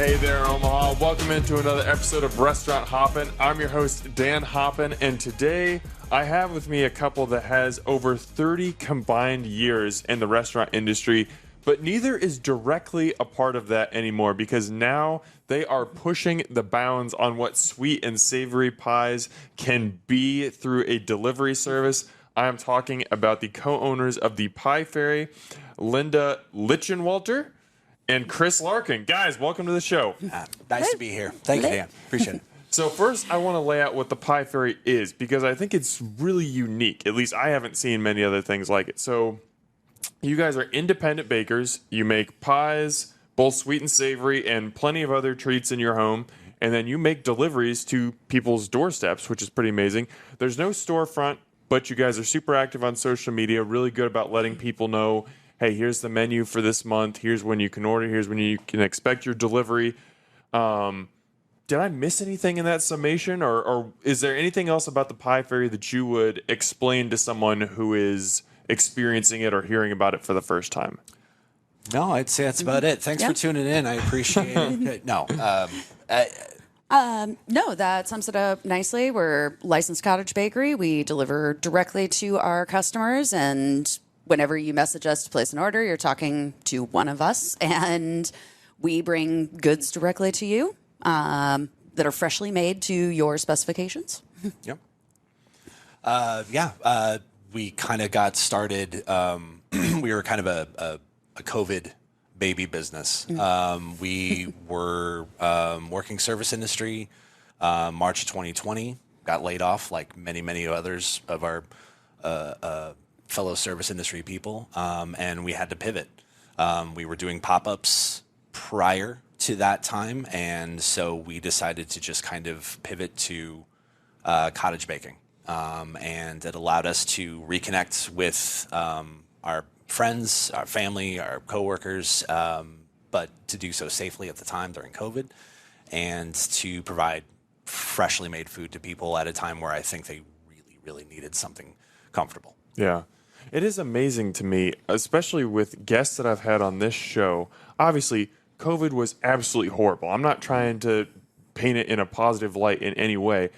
Hey there, Omaha. Welcome into another episode of Restaurant Hoppen. I'm your host, Dan Hoppen, and today I have with me a couple that has over 30 combined years in the restaurant industry, but neither is directly a part of that anymore because now they are pushing the bounds on what sweet and savory pies can be through a delivery service. I am talking about the co-owners of the Pie Fairy, Linda Lichtenwalter and Chris Larkin. Guys, welcome to the show. Nice to be here. Thank you, Dan. Appreciate it. So first, I want to lay out what the Pie Fairy is because I think it's really unique. At least I haven't seen many other things like it. So you guys are independent bakers. You make pies, both sweet and savory, and plenty of other treats in your home. And then you make deliveries to people's doorsteps, which is pretty amazing. There's no storefront, but you guys are super active on social media, really good about letting people know, hey, here's the menu for this month. Here's when you can order. Here's when you can expect your delivery. Did I miss anything in that summation? Or is there anything else about the Pie Fairy that you would explain to someone who is experiencing it or hearing about it for the first time? No, I'd say that's about it. Thanks for tuning in. I appreciate it. No, that sums it up nicely. We're licensed cottage bakery. We deliver directly to our customers, and whenever you message us to place an order, you're talking to one of us, and we bring goods directly to you that are freshly made to your specifications. Yep. We kind of got started. We were kind of a COVID baby business. We were working service industry. March of 2020, got laid off like many others of our fellow service industry people, and we had to pivot. We were doing pop-ups prior to that time, and so we decided to just kind of pivot to cottage baking, and it allowed us to reconnect with our friends, our family, our coworkers, but to do so safely at the time during COVID, and to provide freshly made food to people at a time where I think they really needed something comfortable. Yeah. It is amazing to me, especially with guests that I've had on this show. Obviously, COVID was absolutely horrible. I'm not trying to paint it in a positive light in any way,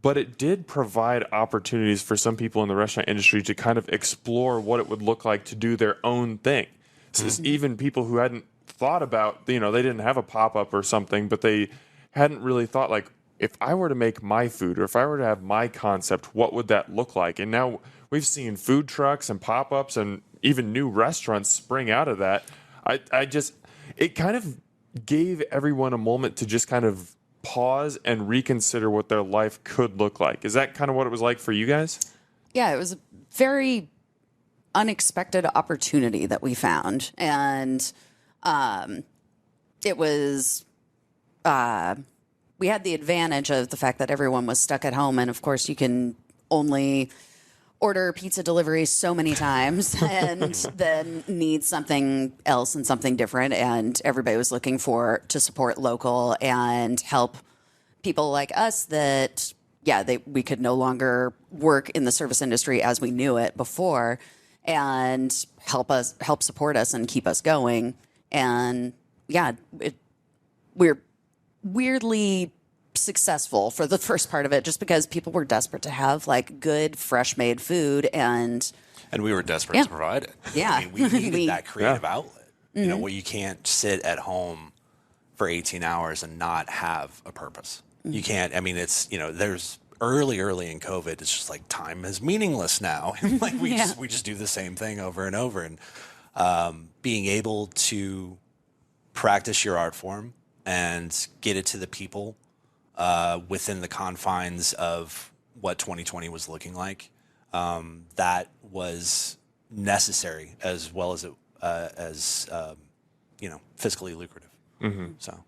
but it did provide opportunities for some people in the restaurant industry to kind of explore what it would look like to do their own thing. So even people who hadn't thought about, they didn't have a pop-up or something, but they hadn't really thought, like, if I were to make my food or if I were to have my concept, what would that look like? And now we've seen food trucks and pop-ups and even new restaurants spring out of that. It kind of gave everyone a moment to just kind of pause and reconsider what their life could look like. Is that kind of what it was like for you guys? Yeah, it was a very unexpected opportunity that we found. And it was, we had the advantage of the fact that everyone was stuck at home. And of course, you can only order pizza delivery so many times and then need something else and something different. And everybody was looking to support local and help people like us that, we could no longer work in the service industry as we knew it before, and help support us and keep us going. And we're weirdly successful for the first part of it, just because people were desperate to have like good, fresh made food, and we were desperate to provide it. Yeah, I mean, we needed that creative outlet. You know, where you can't sit at home for 18 hours and not have a purpose. You can't. I mean, it's there's early in COVID. It's just like time is meaningless now. Like we just do the same thing over and over, and being able to practice your art form and get it to the people within the confines of what 2020 was looking like, that was necessary as well as fiscally lucrative. So,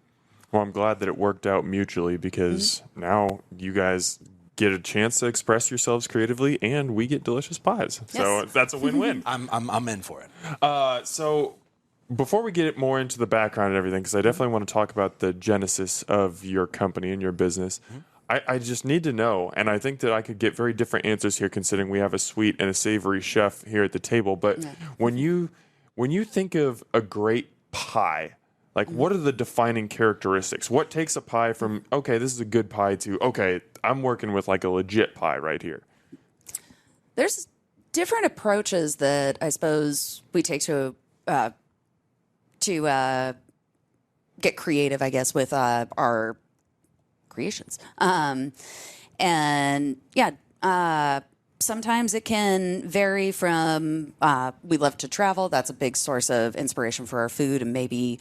well, I'm glad that it worked out mutually because now you guys get a chance to express yourselves creatively, and we get delicious pies. Yes. So that's a win-win. I'm in for it. So before we get more into the background and everything, because I definitely want to talk about the genesis of your company and your business, I just need to know, and I think that I could get very different answers here considering we have a sweet and a savory chef here at the table, but when you think of a great pie, Like, what are the defining characteristics? What takes a pie from, okay, this is a good pie, to, okay, I'm working with like a legit pie right here? There's different approaches that I suppose we take to get creative, I guess, with our creations. Sometimes it can vary from, we love to travel. That's a big source of inspiration for our food. And maybe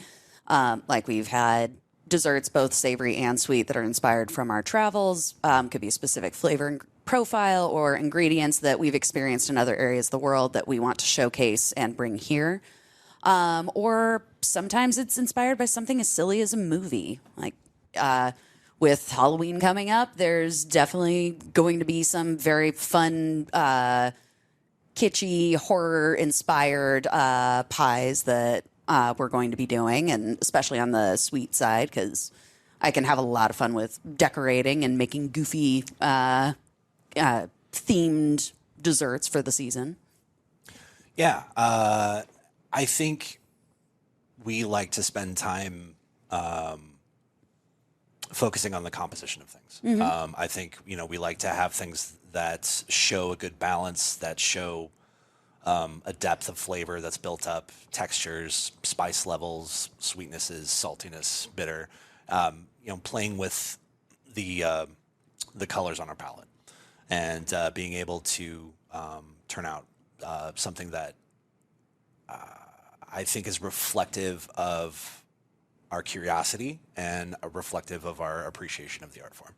like we've had desserts, both savory and sweet, that are inspired from our travels. Could be a specific flavor and profile or ingredients that we've experienced in other areas of the world that we want to showcase and bring here. Or sometimes it's inspired by something as silly as a movie. Like with Halloween coming up, there's definitely going to be some very fun, kitschy, horror-inspired pies that we're going to be doing, and especially on the sweet side, because I can have a lot of fun with decorating and making goofy themed desserts for the season. Yeah, I think we like to spend time focusing on the composition of things. I think, we like to have things that show a good balance, that show a depth of flavor that's built up, textures, spice levels, sweetnesses, saltiness, bitter, playing with the colors on our palette, and being able to turn out something that I think is reflective of our curiosity and reflective of our appreciation of the art form.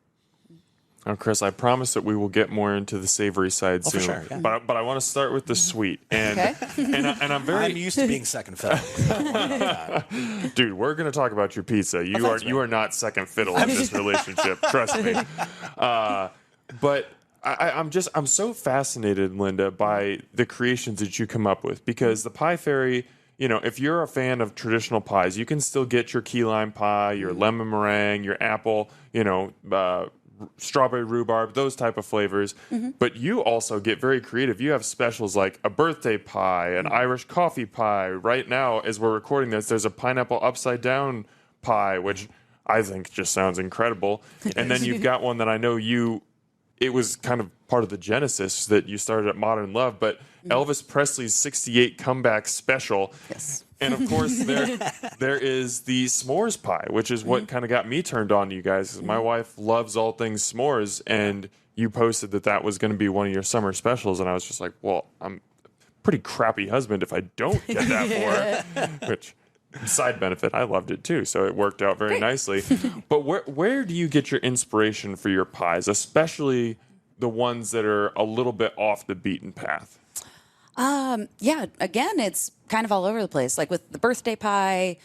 Now, Chris, I promise that we will get more into the savory side soon. For sure, yeah. But I want to start with the sweet, and I'm used to being second fiddle. Dude, we're going to talk about your pizza. You are not second fiddle in this relationship. Trust me. But I'm so fascinated, Linda, by the creations that you come up with, because the Pie Fairy, if you're a fan of traditional pies, you can still get your key lime pie, your lemon meringue, your apple, strawberry rhubarb, those type of flavors. But you also get very creative. You have specials like a birthday pie, an Irish coffee pie. Right now, as we're recording this, there's a pineapple upside down pie, which I think just sounds incredible. And then you've got one that I know it was kind of part of the genesis that you started at Modern Love, but Elvis Presley's 68 comeback special. Yes. And of course, there is the s'mores pie, which is what kind of got me turned on to you guys. 'Cause my wife loves all things s'mores, and you posted that was going to be one of your summer specials, and I was just like, well, I'm a pretty crappy husband if I don't get that for which, side benefit, I loved it too, so it worked out very nicely. But where do you get your inspiration for your pies, especially the ones that are a little bit off the beaten path? Again, it's kind of all over the place. Like with the birthday pie,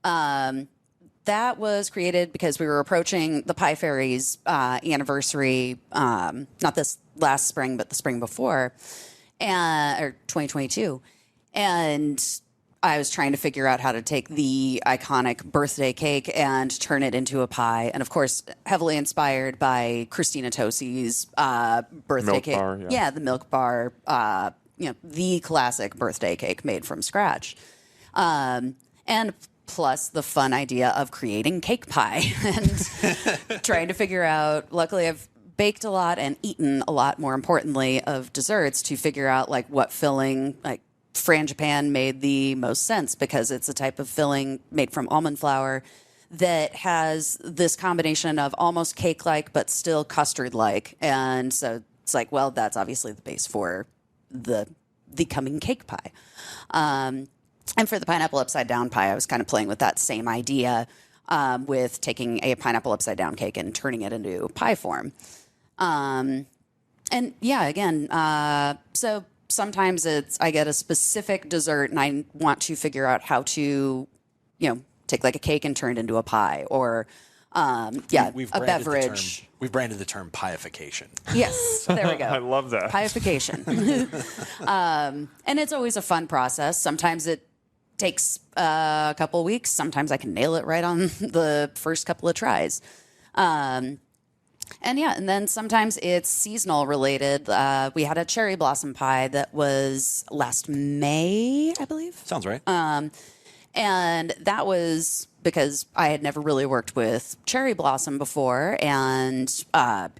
that was created because we were approaching the Pie Fairy's anniversary, not this last spring, but the spring before, or 2022. And I was trying to figure out how to take the iconic birthday cake and turn it into a pie. And of course, heavily inspired by Christina Tosi's birthday Milk cake. bar, Yeah, the Milk Bar, the classic birthday cake made from scratch. And plus the fun idea of creating cake pie and trying to figure out, luckily I've baked a lot and eaten a lot, more importantly, of desserts to figure out like what filling, like frangipane made the most sense, because it's a type of filling made from almond flour that has this combination of almost cake-like but still custard-like. And so it's like, well, that's obviously the base for the coming cake pie. And for the pineapple upside down pie, I was kind of playing with that same idea, with taking a pineapple upside down cake and turning it into pie form. And yeah, again, so sometimes I get a specific dessert and I want to figure out how to, take like a cake and turn it into a pie, or We've a beverage. We've branded the term pie-ification. Yes, there we go. I love that. Pie-ification. And it's always a fun process. Sometimes it takes a couple weeks. Sometimes I can nail it right on the first couple of tries. And then sometimes it's seasonal related. We had a cherry blossom pie that was last May, I believe. Sounds right. And that was because I had never really worked with cherry blossom before, and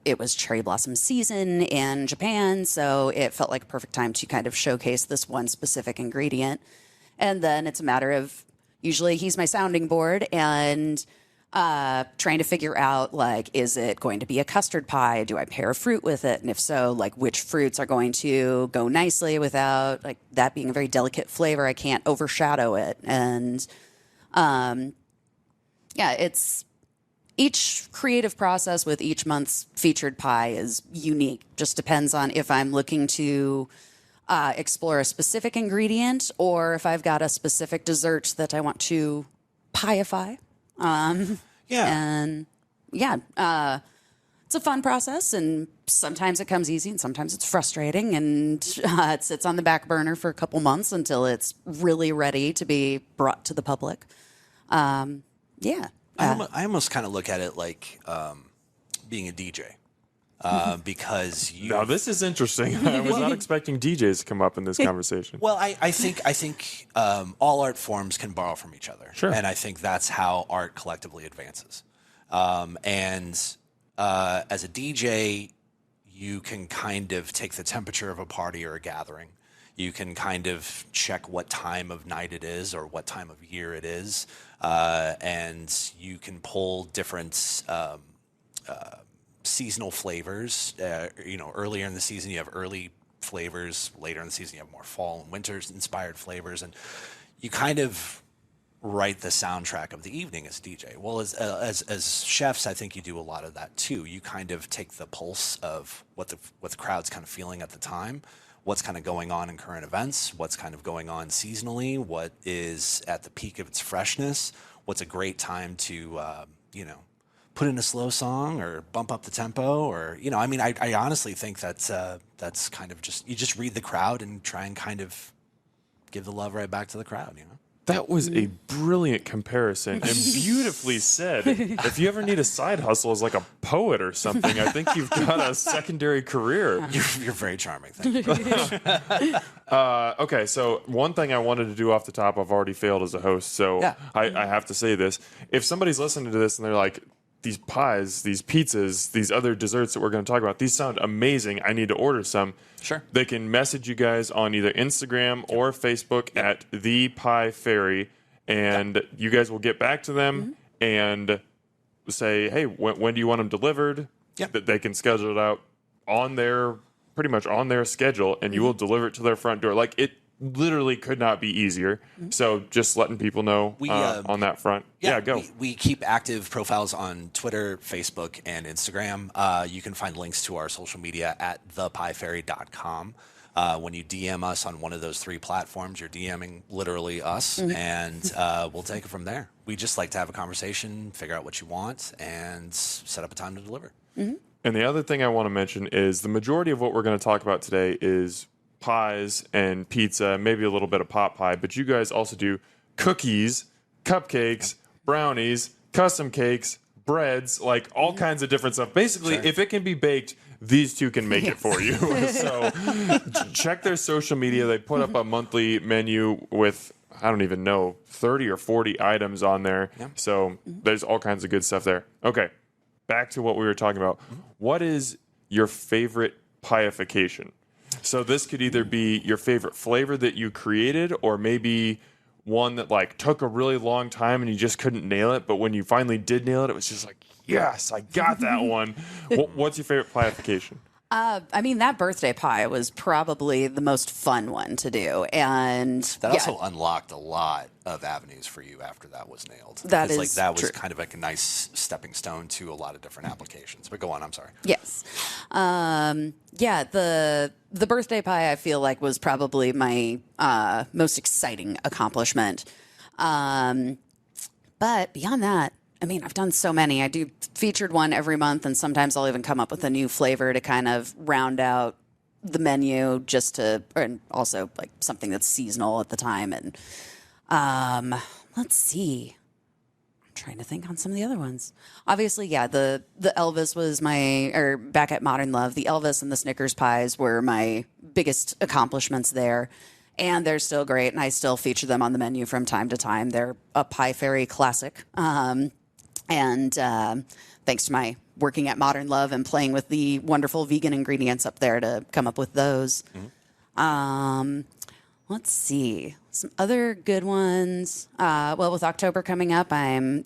it was cherry blossom season in Japan, so it felt like a perfect time to kind of showcase this one specific ingredient. And then it's a matter of, usually he's my sounding board, and trying to figure out, like, is it going to be a custard pie? Do I pair a fruit with it? And if so, like, which fruits are going to go nicely without, like, that being a very delicate flavor? I can't overshadow it. And yeah, it's each creative process with each month's featured pie is unique. Just depends on if I'm looking to explore a specific ingredient or if I've got a specific dessert that I want to pie-ify. And yeah, it's a fun process, and sometimes it comes easy and sometimes it's frustrating, and it sits on the back burner for a couple months until it's really ready to be brought to the public. Yeah. I almost kind of look at it like being a DJ. Because you... Now, this is interesting. I was not expecting DJs to come up in this conversation. Well, I think all art forms can borrow from each other. Sure. And I think that's how art collectively advances. As a DJ, you can kind of take the temperature of a party or a gathering. You can kind of check what time of night it is or what time of year it is. And you can pull different seasonal flavors. Earlier in the season, you have early flavors. Later in the season, you have more fall and winter inspired flavors. And you kind of write the soundtrack of the evening as DJ. Well, as chefs, I think you do a lot of that too. You kind of take the pulse of what the crowd's kind of feeling at the time, what's kind of going on in current events, what's kind of going on seasonally, what is at the peak of its freshness, what's a great time to, put in a slow song or bump up the tempo, or, I honestly think that's kind of you just read the crowd and try and kind of give the love right back to the crowd, That was a brilliant comparison and beautifully said. If you ever need a side hustle as like a poet or something, I think you've got a secondary career. You're very charming. Thank you. Okay, so one thing I wanted to do off the top, I've already failed as a host, so Yeah. I have to say this. If somebody's listening to this and they're like, these pies, these pizzas, these other desserts that we're going to talk about, these sound amazing, I need to order some. Sure. They can message you guys on either Instagram or Facebook at The Pie Fairy, and you guys will get back to them and say, hey, when do you want them delivered? That they can schedule it out pretty much on their schedule, and you will deliver it to their front door. Like, it literally could not be easier. So just letting people know on that front. Yeah, go. We keep active profiles on Twitter, Facebook, and Instagram. You can find links to our social media at thepiefairy.com. When you DM us on one of those three platforms, you're DMing literally us, and we'll take it from there. We just like to have a conversation, figure out what you want, and set up a time to deliver. And the other thing I want to mention is the majority of what we're going to talk about today is pies and pizza, maybe a little bit of pot pie, but you guys also do cookies, cupcakes, brownies, custom cakes, breads, like all kinds of different stuff. Basically, if it can be baked, these two can make it for you. So check their social media. They put up a monthly menu with, I don't even know, 30 or 40 items on there. So there's all kinds of good stuff there. Okay, back to what we were talking about. What is your favorite pie-ification? So this could either be your favorite flavor that you created, or maybe one that like took a really long time and you just couldn't nail it, but when you finally did nail it, it was just like, yes, I got that one. What's your favorite pie-ification? That birthday pie was probably the most fun one to do, and that also unlocked a lot of avenues for you after that was nailed. That was true. Kind of like a nice stepping stone to a lot of different applications. But go on, I'm sorry. Yes, the birthday pie I feel like was probably my most exciting accomplishment. But beyond that, I've done so many. I do featured one every month, and sometimes I'll even come up with a new flavor to kind of round out the menu, and also like something that's seasonal at the time. And let's see, I'm trying to think on some of the other ones. Obviously, the Elvis was back at Modern Love, the Elvis and the Snickers pies were my biggest accomplishments there. and they're still great, and I still feature them on the menu from time to time. They're a Pie Fairy classic. And thanks to my working at Modern Love and playing with the wonderful vegan ingredients up there to come up with those. Let's see. Some other good ones. Well, with October coming up, I'm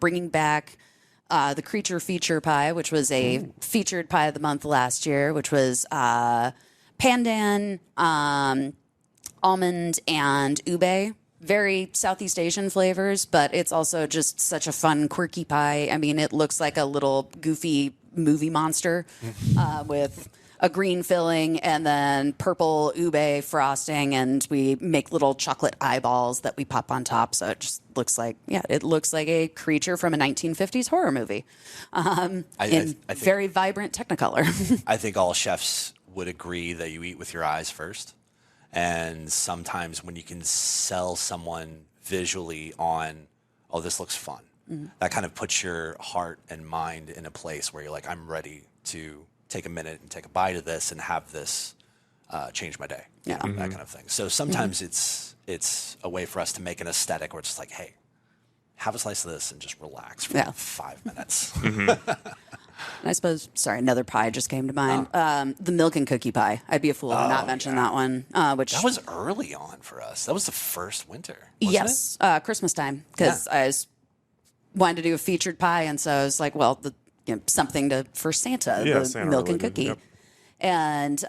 bringing back the Creature Feature Pie, which was a featured pie of the month last year, which was pandan, almond, and ube. Very Southeast Asian flavors, but it's also just such a fun, quirky pie. I mean, it looks like a little goofy movie monster with a green filling and then purple ube frosting, and we make little chocolate eyeballs that we pop on top. So it just looks like, it looks like a creature from a 1950s horror movie I think very vibrant Technicolor. I think all chefs would agree that you eat with your eyes first. And sometimes when you can sell someone visually on, oh, this looks fun, that kind of puts your heart and mind in a place where you're like, I'm ready to take a minute and take a bite of this and have this change my day, that kind of thing. So sometimes it's a way for us to make an aesthetic where it's just like, hey, have a slice of this and just relax for 5 minutes. And I suppose, another pie just came to mind. The milk and cookie pie. I'd be a fool to not mention that one. Which that was early on for us. That was the first winter. Yes, Christmas time, because I wanted to do a featured pie, and so I was like, well, something for Santa, the Santa milk and related, cookie. yep. And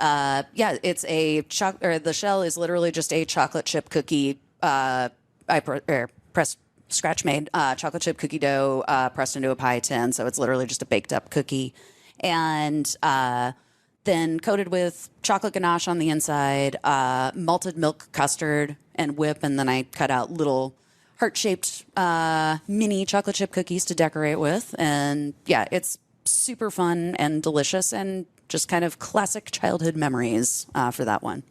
it's a the shell is literally just a chocolate chip cookie. Pressed scratch made chocolate chip cookie dough pressed into a pie tin, so it's literally just a baked up cookie, and then coated with chocolate ganache on the inside, malted milk custard and whip, and then I cut out little heart-shaped mini chocolate chip cookies to decorate with. And it's super fun and delicious and just kind of classic childhood memories for that one.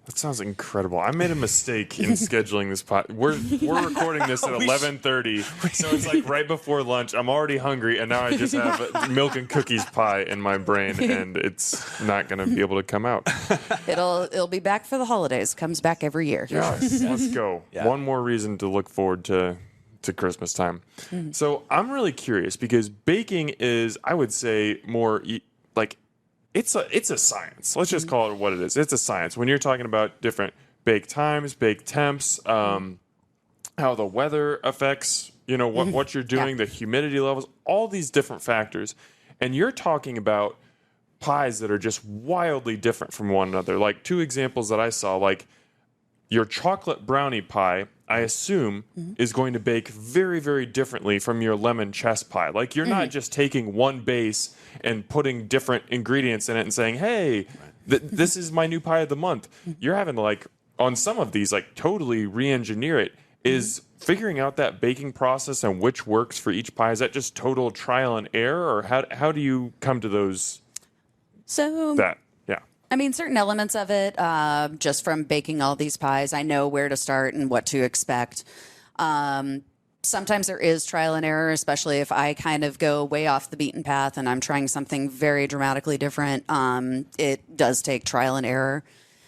That sounds incredible. I made a mistake in scheduling this pot. We're recording this at 11:30, so it's like right before lunch. I'm already hungry, and now I just have milk and cookies pie in my brain, and it's not going to be able to come out. It'll be back for the holidays. Comes back every year. Yes, let's go. Yeah. One more reason to look forward to Christmas time. So I'm really curious because baking is, I would say, more like. It's a science. Let's just call it what it is. It's a science. When you're talking about different bake times, bake temps, how the weather affects, what you're doing, the humidity levels, all these different factors. And you're talking about pies that are just wildly different from one another. Like 2 examples that I saw, like your chocolate brownie pie, I assume, is going to bake very, very differently from your lemon chess pie. Like you're not just taking one base and putting different ingredients in it and saying, hey, this is my new pie of the month. You're having to, like, on some of these, like, totally re-engineer it. Is figuring out that baking process and which works for each pie, is that just total trial and error? Or how do you come to those? I mean, certain elements of it, just from baking all these pies, I know where to start and what to expect. Sometimes there is trial and error, especially if I kind of go way off the beaten path and I'm trying something very dramatically different. It does take trial and error.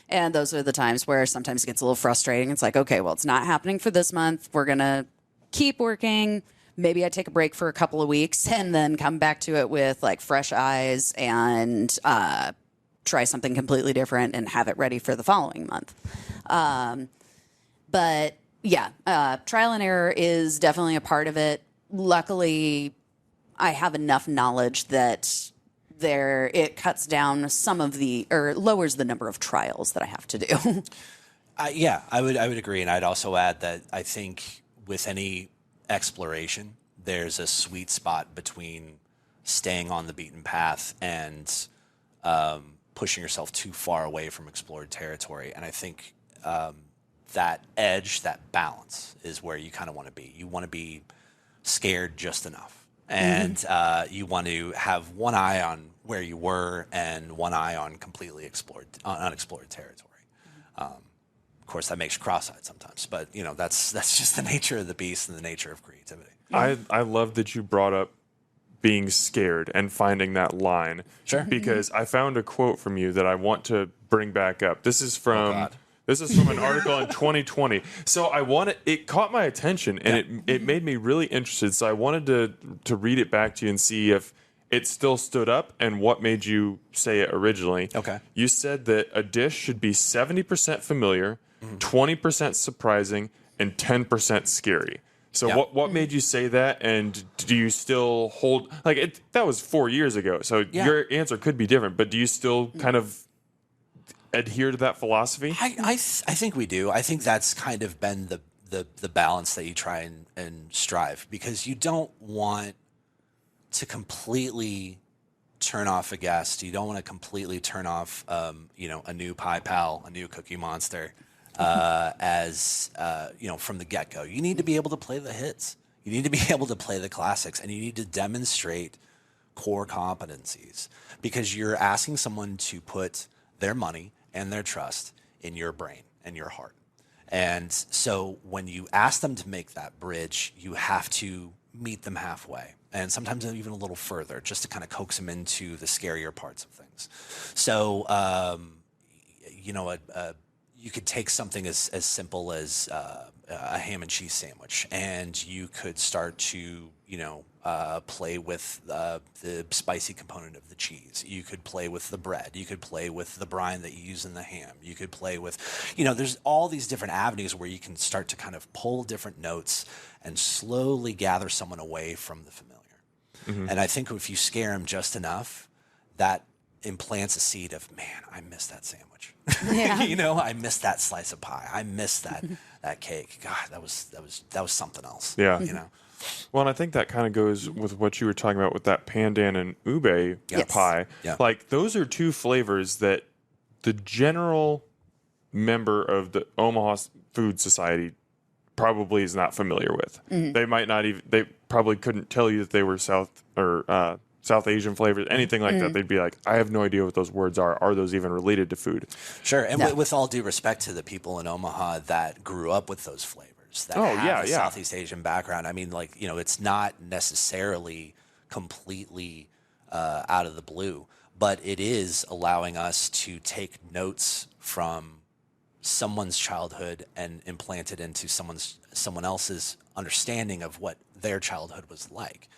And those are the times where sometimes it gets a little frustrating. It's like, okay, well, it's not happening for this month. We're going to keep working. Maybe I take a break for a couple of weeks and then come back to it with like fresh eyes and try something completely different and have it ready for the following month. But trial and error is definitely a part of it. Luckily, I have enough knowledge that it cuts down lowers the number of trials that I have to do. I would agree. And I'd also add that I think with any exploration, there's a sweet spot between staying on the beaten path and pushing yourself too far away from explored territory. And I think that edge, that balance is where you kind of want to be. You want to be scared just enough. And you want to have one eye on where you were and one eye on completely unexplored territory. Of course, that makes you cross-eyed sometimes, but that's just the nature of the beast and the nature of creativity. I love that you brought up being scared and finding that line. Sure. Because I found a quote from you that I want to bring back up. This is from This is from an article in 2020. So it caught my attention, and it made me really interested. So I wanted to read it back to you and see if it still stood up and what made you say it originally. Okay. You said that a dish should be 70% familiar, 20% surprising, and 10% scary. So what made you say that, and do you still hold that was 4 years ago, so your answer could be different, but do you still kind of adhere to that philosophy? I think we do. I think that's kind of been the balance that you try and strive, because you don't want to completely turn off a guest. You don't want to completely turn off, a new pie pal, a new cookie monster, from the get-go. You need to be able to play the hits. You need to be able to play the classics, and you need to demonstrate core competencies, because you're asking someone to put their money and their trust in your brain and your heart. And so when you ask them to make that bridge, you have to meet them halfway, and sometimes even a little further, just to kind of coax them into the scarier parts of things. So, you could take something as simple as a ham and cheese sandwich, and you could start to, play with the spicy component of the cheese. You could play with the bread. You could play with the brine that you use in the ham. You could play with, there's all these different avenues where you can start to kind of pull different notes and slowly gather someone away from the familiar. Mm-hmm. And I think if you scare them just enough, that implants a seed of, man, I miss that sandwich. Yeah. I missed that slice of pie. I missed that cake. God, that was something else. Yeah. Well, and I think that kind of goes with what you were talking about with that pandan and ube pie. Yeah. Like, those are two flavors that the general member of the Omaha Food Society probably is not familiar with. Mm-hmm. They might not even, they probably couldn't tell you that they were South Asian flavors, anything like that. They'd be like, I have no idea what those words are. Are those even related to food? Sure. And with all due respect to the people in Omaha that grew up with those flavors, that have a Southeast Asian background, I mean, it's not necessarily completely out of the blue, but it is allowing us to take notes from someone's childhood and implant it into someone else's understanding of what their childhood was like.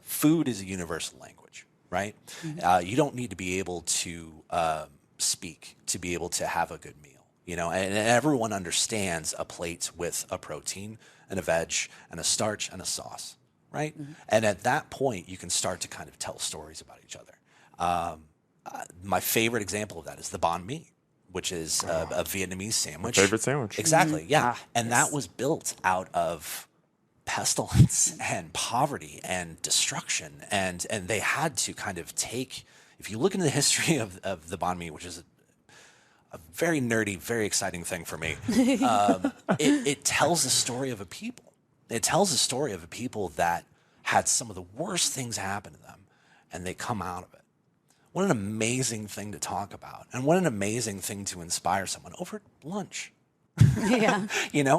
Food is a universal language, right? Mm-hmm. You don't need to be able to speak to be able to have a good meal, and everyone understands a plate with a protein and a veg and a starch and a sauce, right? Mm-hmm. And at that point, you can start to kind of tell stories about each other. My favorite example of that is the banh mi, which is a Vietnamese sandwich. My favorite sandwich. Exactly, yeah. And that was built out of pestilence and poverty and destruction, and they had to kind of take, if you look into the history of the banh mi, which is a very nerdy, very exciting thing for me, it tells the story of a people. It tells the story of a people that had some of the worst things happen to them, and they come out of it. What an amazing thing to talk about, and what an amazing thing to inspire someone over lunch. Yeah.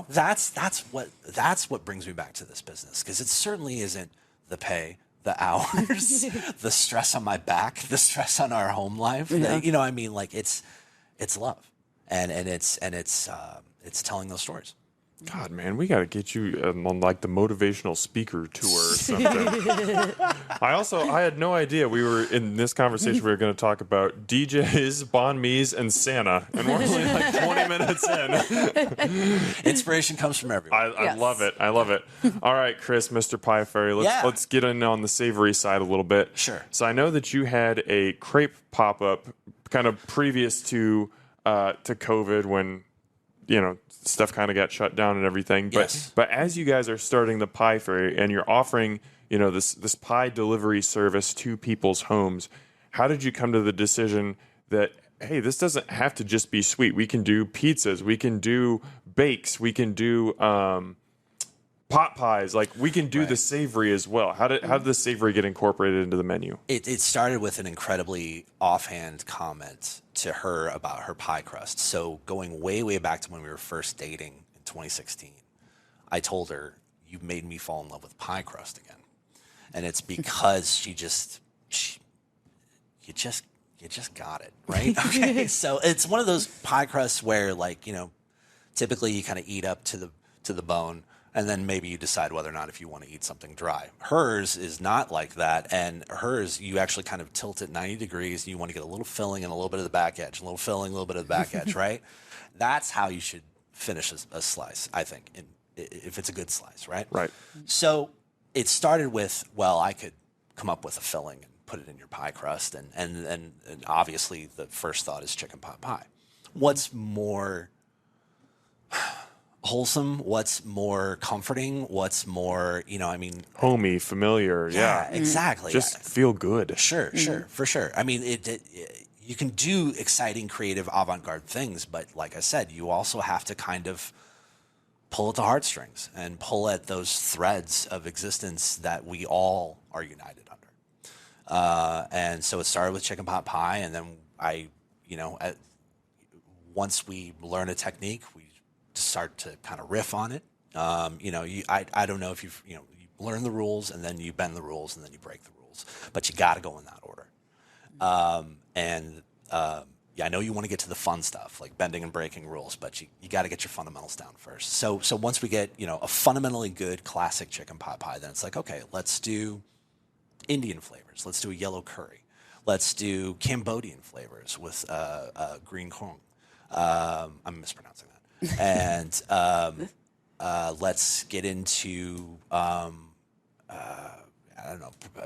That's what brings me back to this business, because it certainly isn't the pay, the hours, the stress on my back, the stress on our home life. Yeah. It's love, and it's telling those stories. God, man, we got to get you on like the motivational speaker tour or something. I had no idea we were in this conversation. We were going to talk about DJs, banh mi's, and Santa, and we're only like 20 minutes in. Inspiration comes from everyone. I love it. I love it. All right, Chris, Mr. Pie Fairy, let's get in on the savory side a little bit. Sure. So I know that you had a crepe pop-up kind of previous to COVID, when stuff kind of got shut down and everything. But as you guys are starting the Pie Fairy and you're offering, this pie delivery service to people's homes, how did you come to the decision that, hey, this doesn't have to just be sweet? We can do pizzas, we can do bakes, we can do pot pies, like we can do the savory as well. How did the savory get incorporated into the menu? It started with an incredibly offhand comment to her about her pie crust. So going way, way back to when we were first dating in 2016, I told her, you made me fall in love with pie crust again. And it's because you you just got it, right? Okay, so it's one of those pie crusts where, like, typically you kind of eat up to the bone, and then maybe you decide whether or not if you want to eat something dry. Hers is not like that, and hers you actually kind of tilt it 90 degrees, and you want to get a little filling and a little bit of the back edge, a little filling, a little bit of the back edge, right? That's how you should finish a slice, I think, if it's a good slice, right? Right. So it started with, well, I could come up with a filling and put it in your pie crust, and obviously the first thought is chicken pot pie. What's more wholesome? What's more comforting? What's more, Homey, familiar. Yeah. Exactly. Just feel good. Sure, for sure. I mean, you can do exciting, creative, avant-garde things, but like I said, you also have to kind of pull at the heartstrings and pull at those threads of existence that we all are united under. And so it started with chicken pot pie, and then once we learn a technique, we start to kind of riff on it. I don't know if you learn the rules, and then you bend the rules, and then you break the rules, but you got to go in that order. I know you want to get to the fun stuff like bending and breaking rules, but you got to get your fundamentals down first. So once we get a fundamentally good classic chicken pot pie, then it's like, okay, let's do Indian flavors. Let's do a yellow curry. Let's do Cambodian flavors with green corn. I'm mispronouncing that. And let's get into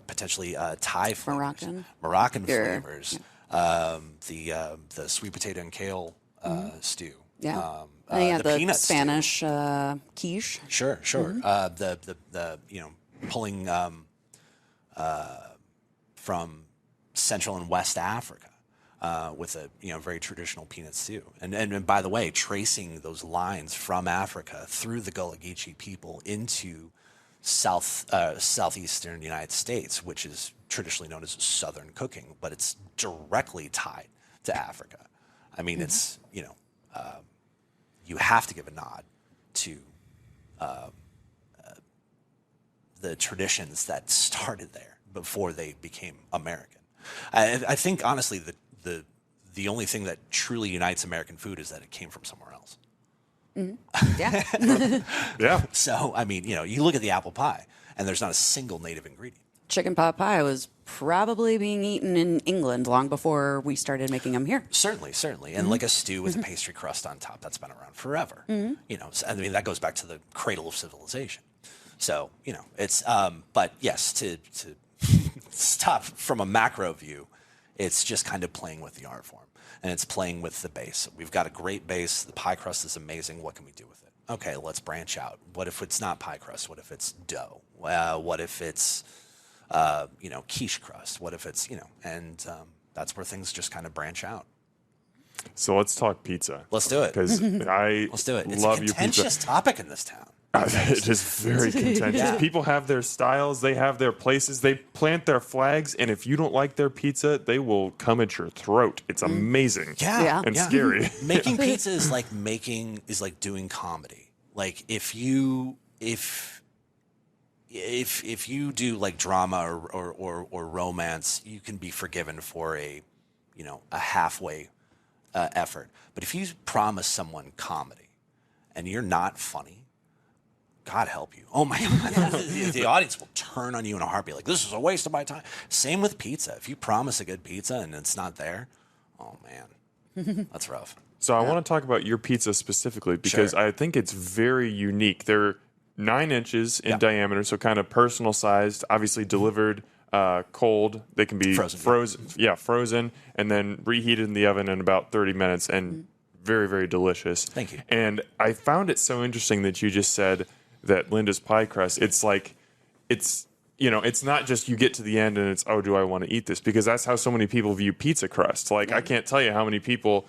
potentially Thai flavors, Moroccan flavors. The sweet potato and kale stew. Yeah. The the peanut Spanish quiche. Sure. The pulling from Central and West Africa with a very traditional peanut stew. And by the way, tracing those lines from Africa through the Gullah Geechee people into southeastern United States, which is traditionally known as Southern cooking, but it's directly tied to Africa. I mean, it's, you have to give a nod to the traditions that started there before they became American. I think, honestly, the only thing that truly unites American food is that it came from somewhere else. Yeah. Yeah. So, I mean, you look at the apple pie, and there's not a single native ingredient. Chicken pot pie was probably being eaten in England long before we started making them here. Certainly. And like a stew with a pastry crust on top, that's been around forever. I mean, that goes back to the cradle of civilization. So, it's, but yes, to stop from a macro view, it's just kind of playing with the art form, and it's playing with the base. We've got a great base. The pie crust is amazing. What can we do with it? Okay, let's branch out. What if it's not pie crust? What if it's dough? What if it's, quiche crust? What if it's, and that's where things just kind of branch out. So let's talk pizza. Let's do it. Because Let's do it. It's a contentious topic in this town. It is very contentious. Yeah. People have their styles, they have their places, they plant their flags, and if you don't like their pizza, they will come at your throat. It's amazing. Yeah. And scary. Making pizza is like doing comedy. Like if you do like drama or romance, you can be forgiven for a halfway effort. But if you promise someone comedy and you're not funny, God help you. Oh my God. The audience will turn on you in a heartbeat. Like, this is a waste of my time. Same with pizza. If you promise a good pizza and it's not there, oh man, that's rough. So I want to talk about your pizza specifically because I think it's very unique. They're 9 inches in diameter, so kind of personal sized, obviously delivered cold. They can be frozen, and then reheated in the oven in about 30 minutes, and very, very delicious. Thank you. And I found it so interesting that you just said that Linda's pie crust, it's like, it's not just you get to the end and it's, oh, do I want to eat this? Because that's how so many people view pizza crust. Like, I can't tell you how many people,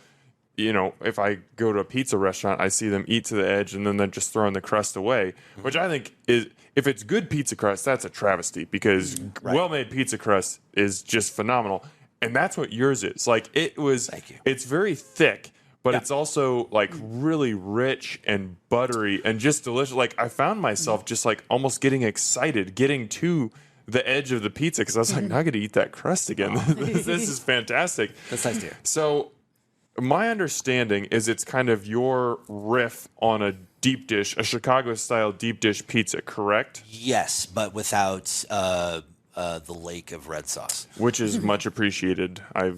if I go to a pizza restaurant, I see them eat to the edge and then they're just throwing the crust away, which I think is, if it's good pizza crust, that's a travesty because well-made pizza crust is just phenomenal. And that's what yours is. Like, it was, it's very thick, but it's also like really rich and buttery and just delicious. Like, I found myself just like almost getting excited, getting to the edge of the pizza because I was like, now I got to eat that crust again. This is fantastic. That's nice to hear. So my understanding is it's kind of your riff on a deep dish, a Chicago-style deep dish pizza, correct? Yes, but without the lake of red sauce. Which is much appreciated. I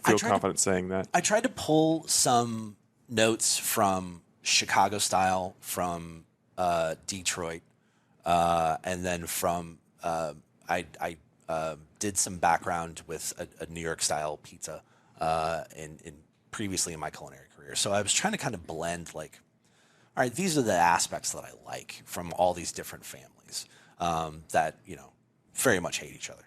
feel confident saying that. I tried to pull some notes from Chicago style, from Detroit, and then from I did some background with a New York style pizza in previously in my culinary career. So I was trying to kind of blend like, all right, these are the aspects that I like from all these different families that very much hate each other.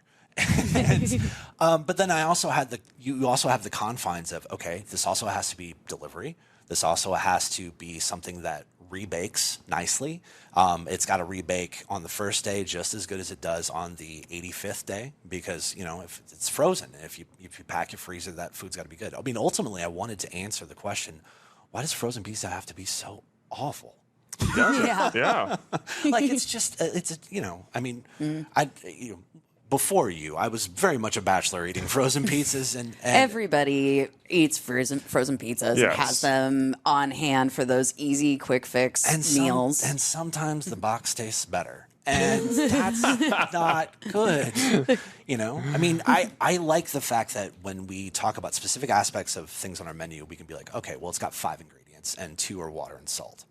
But then I also had you also have the confines of, okay, this also has to be delivery. This also has to be something that rebakes nicely. It's got to rebake on the first day just as good as it does on the 85th day because, if it's frozen, if you pack your freezer, that food's got to be good. I mean, ultimately, I wanted to answer the question, why does frozen pizza have to be so awful? Yeah. Like, before you, I was very much a bachelor eating frozen pizzas, and everybody eats frozen pizzas and has them on hand for those easy, quick fix meals. And sometimes the box tastes better, and that's not good. I mean, I like the fact that when we talk about specific aspects of things on our menu, we can be like, okay, well, it's got 5 ingredients, and 2 are water and salt.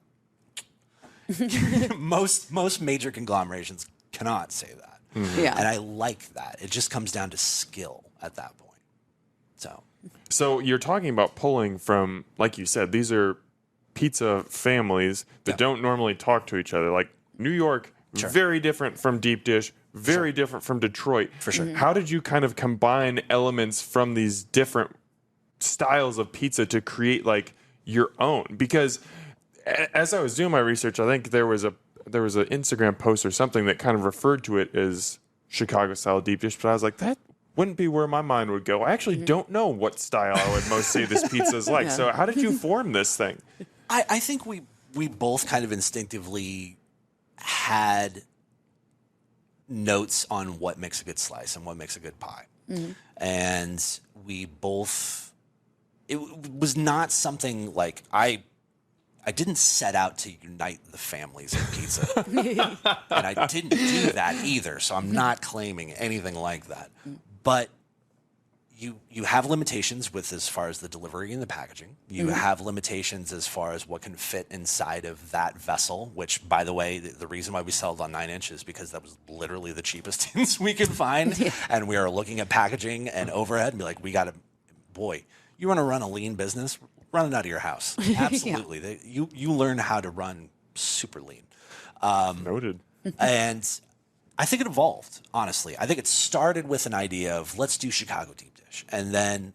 most major conglomerations cannot say that. Mm-hmm. Yeah. And I like that. It just comes down to skill at that point. So you're talking about pulling from, like you said, these are pizza families that don't normally talk to each other. Like New York, very different from deep dish, very different from Detroit. For sure. Mm-hmm. How did you kind of combine elements from these different styles of pizza to create like your own? Because as I was doing my research, I think there was an Instagram post or something that kind of referred to it as Chicago style deep dish, but I was like, that wouldn't be where my mind would go. I actually don't know what style I would most say this pizza is like. So how did you form this thing? I think we both kind of instinctively had notes on what makes a good slice and what makes a good pie. Mm-hmm. And we both, it was not something like I didn't set out to unite the families of pizza. And I didn't do that either, so I'm not claiming anything like that. But you have limitations with as far as the delivery and the packaging. You have limitations as far as what can fit inside of that vessel, which, by the way, the reason why we sold on 9 inches is because that was literally the cheapest things we could find. Yeah. And we are looking at packaging and overhead and be like, boy, you want to run a lean business? Run it out of your house. Absolutely. You learn how to run super lean. Noted. And I think it evolved, honestly. I think it started with an idea of let's do Chicago deep dish. And then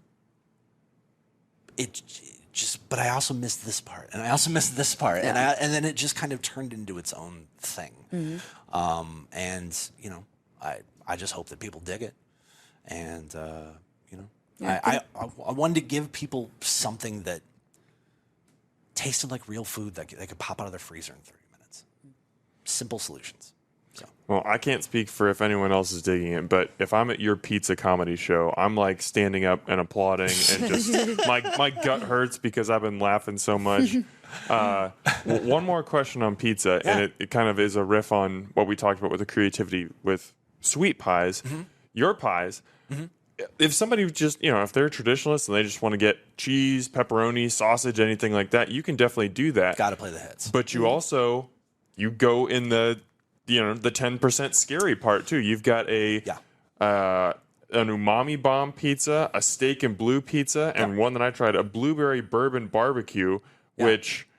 but I also missed this part. And I also missed this part. Yeah. And then it just kind of turned into its own thing. Mm-hmm. I just hope that people dig it. And, I wanted to give people something that tasted like real food that they could pop out of their freezer in 30 minutes. Simple solutions. So. Well, I can't speak for if anyone else is digging it, but if I'm at your pizza comedy show, I'm like standing up and applauding, and just my gut hurts because I've been laughing so much. One more question on pizza, and it kind of is a riff on what we talked about with the creativity with sweet pies, your pies. Mm-hmm. If somebody just, if they're a traditionalist and they just want to get cheese, pepperoni, sausage, anything like that, you can definitely do that. Got to play the hits. But you also, you go in the 10% scary part too. You've got an umami bomb pizza, a steak and blue pizza, and one that I tried, a blueberry bourbon barbecue, which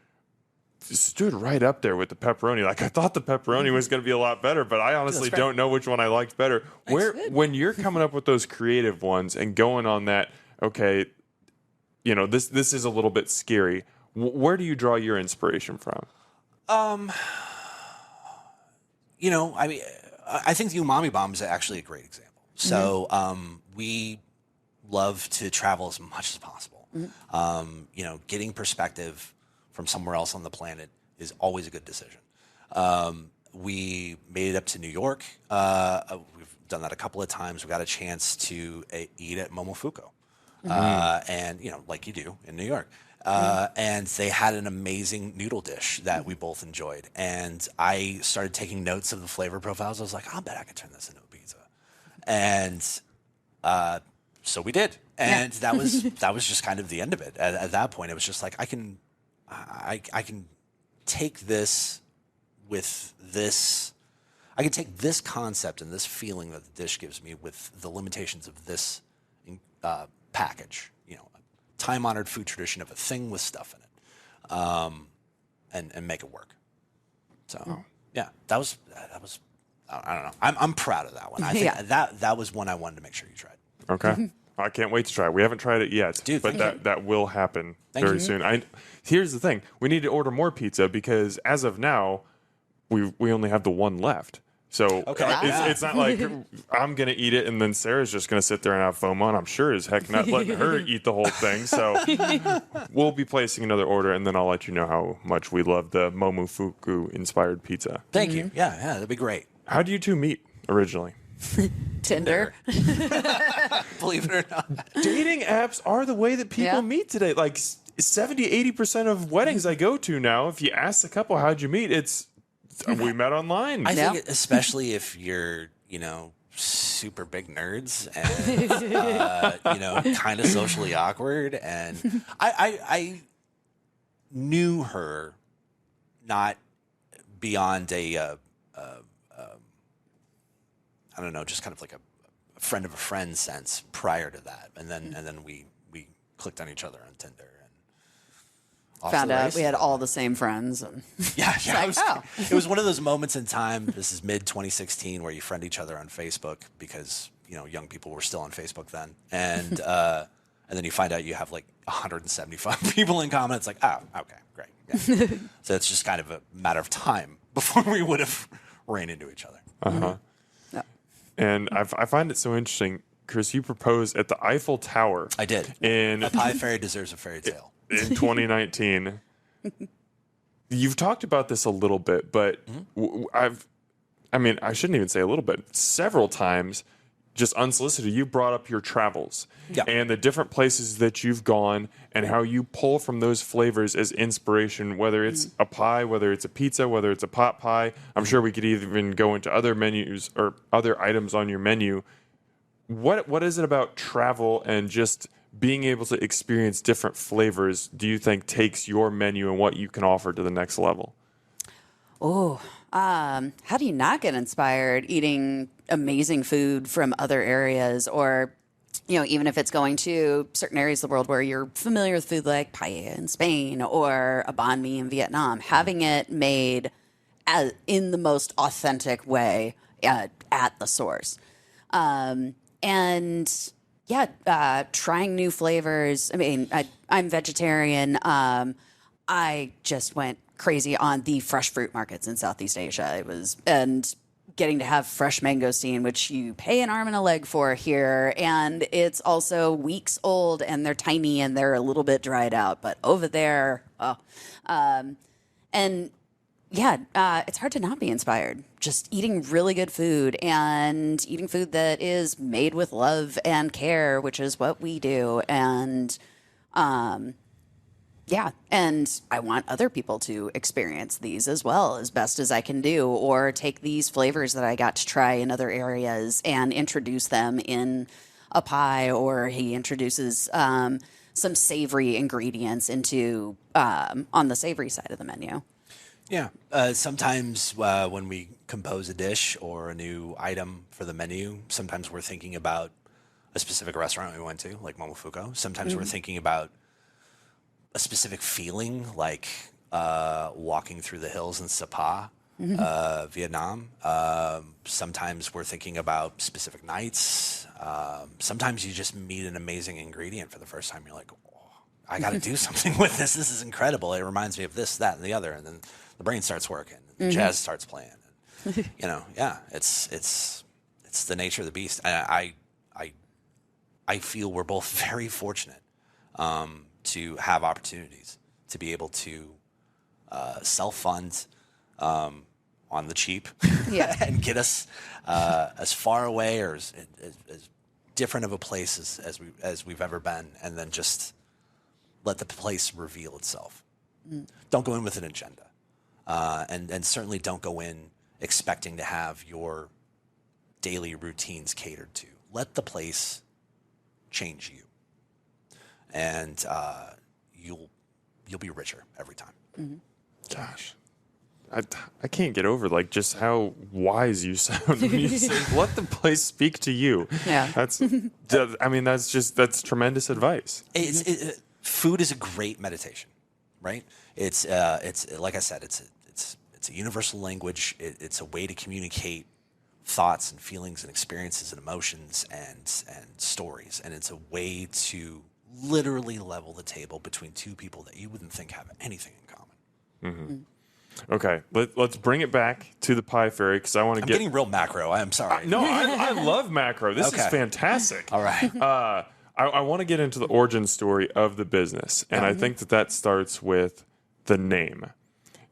stood right up there with the pepperoni. Like, I thought the pepperoni was going to be a lot better, but I honestly don't know which one I liked better. When you're coming up with those creative ones and going on that, okay, this is a little bit scary. Where do you draw your inspiration from? I think the umami bomb is actually a great example. So we love to travel as much as possible. Getting perspective from somewhere else on the planet is always a good decision. we made it up to New York. We've done that a couple of times. We got a chance to eat at Momofuku, and like you do in New York. And they had an amazing noodle dish that we both enjoyed. And I started taking notes of the flavor profiles. I was like, I'll bet I could turn this into a pizza. And so we did. And that was just kind of the end of it. At that point, it was just like, I can take this with this. I can take this concept and this feeling that the dish gives me with the limitations of this package. Time-honored food tradition of a thing with stuff in it, and make it work. So yeah, that was I don't know. I'm proud of that one. I think that was one I wanted to make sure you tried. Okay. I can't wait to try it. We haven't tried it yet, Dude, but that will happen very soon. Here's the thing: we need to order more pizza because as of now, we only have the one left. So it's not like I'm going to eat it and then Sarah's just going to sit there and have FOMO, and I'm sure as heck not letting her eat the whole thing. So we'll be placing another order, and then I'll let you know how much we love the Momofuku-inspired pizza. Thank you. Yeah, that'd be great. How do you two meet originally? Tinder. Believe it or not. Dating apps are the way that people meet today. Like 70-80% of weddings I go to now, if you ask the couple, how'd you meet? It's we met online. I think especially if you're, super big nerds and, kind of socially awkward. And I knew her not beyond I don't know, just kind of like a friend of a friend sense prior to that. And then we clicked on each other on Tinder. Found out we had all the same friends. And it was one of those moments in time. This is mid 2016 where you friend each other on Facebook because young people were still on Facebook then, and then you find out you have like 175 people in common. It's like, oh, okay, great. Yeah. So it's just kind of a matter of time before we would have ran into each other. Yeah. And I find it so interesting, Chris. You proposed at the Eiffel Tower. I did. In a pie fairy deserves a fairy tale. In 2019. You've talked about this a little bit, but I shouldn't even say a little bit. Several times, just unsolicited, you brought up your travels and the different places that you've gone and how you pull from those flavors as inspiration, whether it's a pie, whether it's a pizza, whether it's a pot pie. I'm sure we could even go into other menus or other items on your menu. What is it about travel and just being able to experience different flavors do you think takes your menu and what you can offer to the next level? How do you not get inspired eating amazing food from other areas, or even if it's going to certain areas of the world where you're familiar with food like paella in Spain or a banh mi in Vietnam, having it made in the most authentic way at the source. Trying new flavors. I'm vegetarian. I just went crazy on the fresh fruit markets in Southeast Asia. And getting to have fresh mangosteen, which you pay an arm and a leg for here. And it's also weeks old and they're tiny and they're a little bit dried out. But over there, it's hard to not be inspired. Just eating really good food and eating food that is made with love and care, which is what we do. And and I want other people to experience these as well as best as I can do, or take these flavors that I got to try in other areas and introduce them in a pie, or he introduces some savory ingredients into on the savory side of the menu. Yeah. Sometimes when we compose a dish or a new item for the menu, sometimes we're thinking about a specific restaurant we went to, like Momofuku. Sometimes we're thinking about a specific feeling, like walking through the hills in Sapa, Vietnam. Sometimes we're thinking about specific nights. Sometimes you just meet an amazing ingredient for the first time. You're like, oh, I got to do something with this. This is incredible. It reminds me of this, that, and the other. And then the brain starts working. And jazz starts playing. And, it's the nature of the beast. I feel we're both very fortunate to have opportunities to be able to self-fund on the cheap Yeah. and get us as far away or as different of a place as we've ever been, and then just let the place reveal itself. Don't go in with an agenda, and certainly don't go in expecting to have your daily routines catered to. Let the place change you, and you'll be richer every time. Gosh, I can't get over like just how wise you sound when you say, let the place speak to you. Yeah. That's tremendous advice. Food is a great meditation, right? It's like I said, it's a universal language. It's a way to communicate thoughts and feelings and experiences and emotions and stories, and it's a way to literally level the table between two people that you wouldn't think have anything in common. Okay, let's bring it back to the Pie Fairy because I want to I'm getting real macro. I'm sorry. No, I love macro. This is fantastic. All right. I want to get into the origin story of the business, and I think that starts with the name,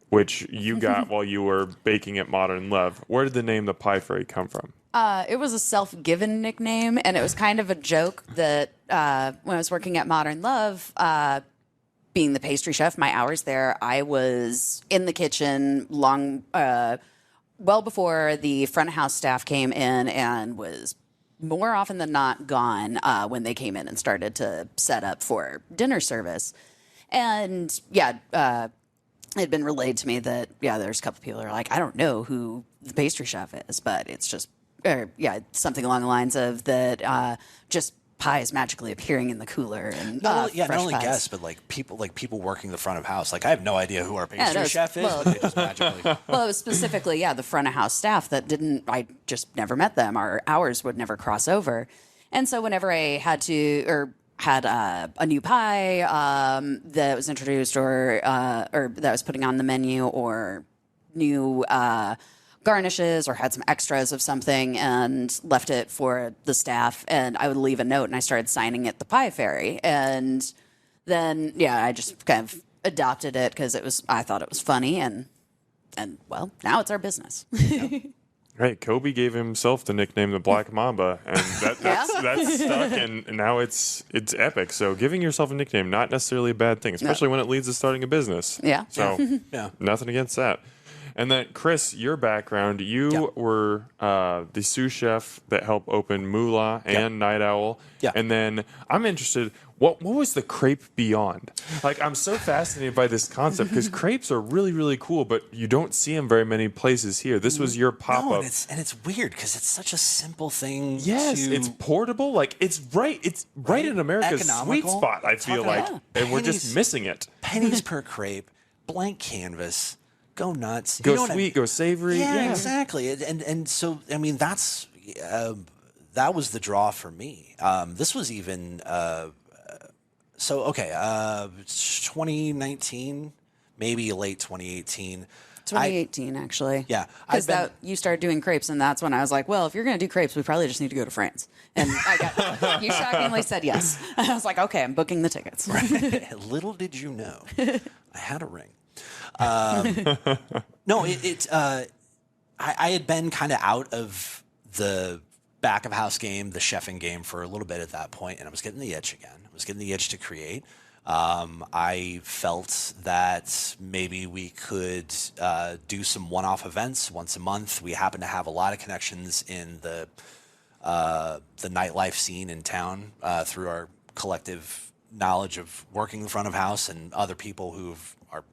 which you got while you were baking at Modern Love. Where did the name the Pie Fairy come from? It was a self-given nickname, and it was kind of a joke that when I was working at Modern Love, being the pastry chef, my hours there, I was in the kitchen well before the front of house staff came in, and was more often than not gone when they came in and started to set up for dinner service. And it had been relayed to me that, there's a couple people who are like, I don't know who the pastry chef is, but it's just, something along the lines of that just pies magically appearing in the cooler. And not fresh only pies. guests, but people working the front of house. Like, I have no idea who our pastry chef is, but they just magically. Well, it was specifically, the front of house staff that I just never met them. Our hours would never cross over. And so whenever I had a new pie that was introduced or that was putting on the menu, or new garnishes, or had some extras of something and left it for the staff, and I would leave a note and I started signing it the Pie Fairy. And then, I just kind of adopted it because I thought it was funny, and well, now it's our business. Right, Kobe gave himself the nickname the Black Mamba, and that's stuck, and now it's epic. So giving yourself a nickname, not necessarily a bad thing, especially when it leads to starting a business. Yeah. So nothing against that. And then, Chris, your background, you were the sous chef that helped open Moolah and Night Owl. Yeah. And then I'm interested, what was the crepe beyond? Like, I'm so fascinated by this concept because crepes are really, really cool, but you don't see them very many places here. This was your pop-up. No, and it's weird because it's such a simple thing. Yes, it's portable. Like, it's right in America's sweet spot, I feel like. And we're just missing it. Pennies per crepe, blank canvas. Go nuts. Go sweet, go savory. Yeah, exactly. And so, I mean, that was the draw for me. This was even 2019, maybe late 2018. 2018, actually. Yeah. Because you started doing crepes, and that's when I was like, well, if you're going to do crepes, we probably just need to go to France. And you shockingly said yes. I was like, okay, I'm booking the tickets. Little did you know, I had a ring. No, I had been kind of out of the back of house game, the chefing game for a little bit at that point, and I was getting the itch again. I was getting the itch to create. I felt that maybe we could do some one-off events once a month. We happen to have a lot of connections in the nightlife scene in town through our collective knowledge of working the front of house and other people who are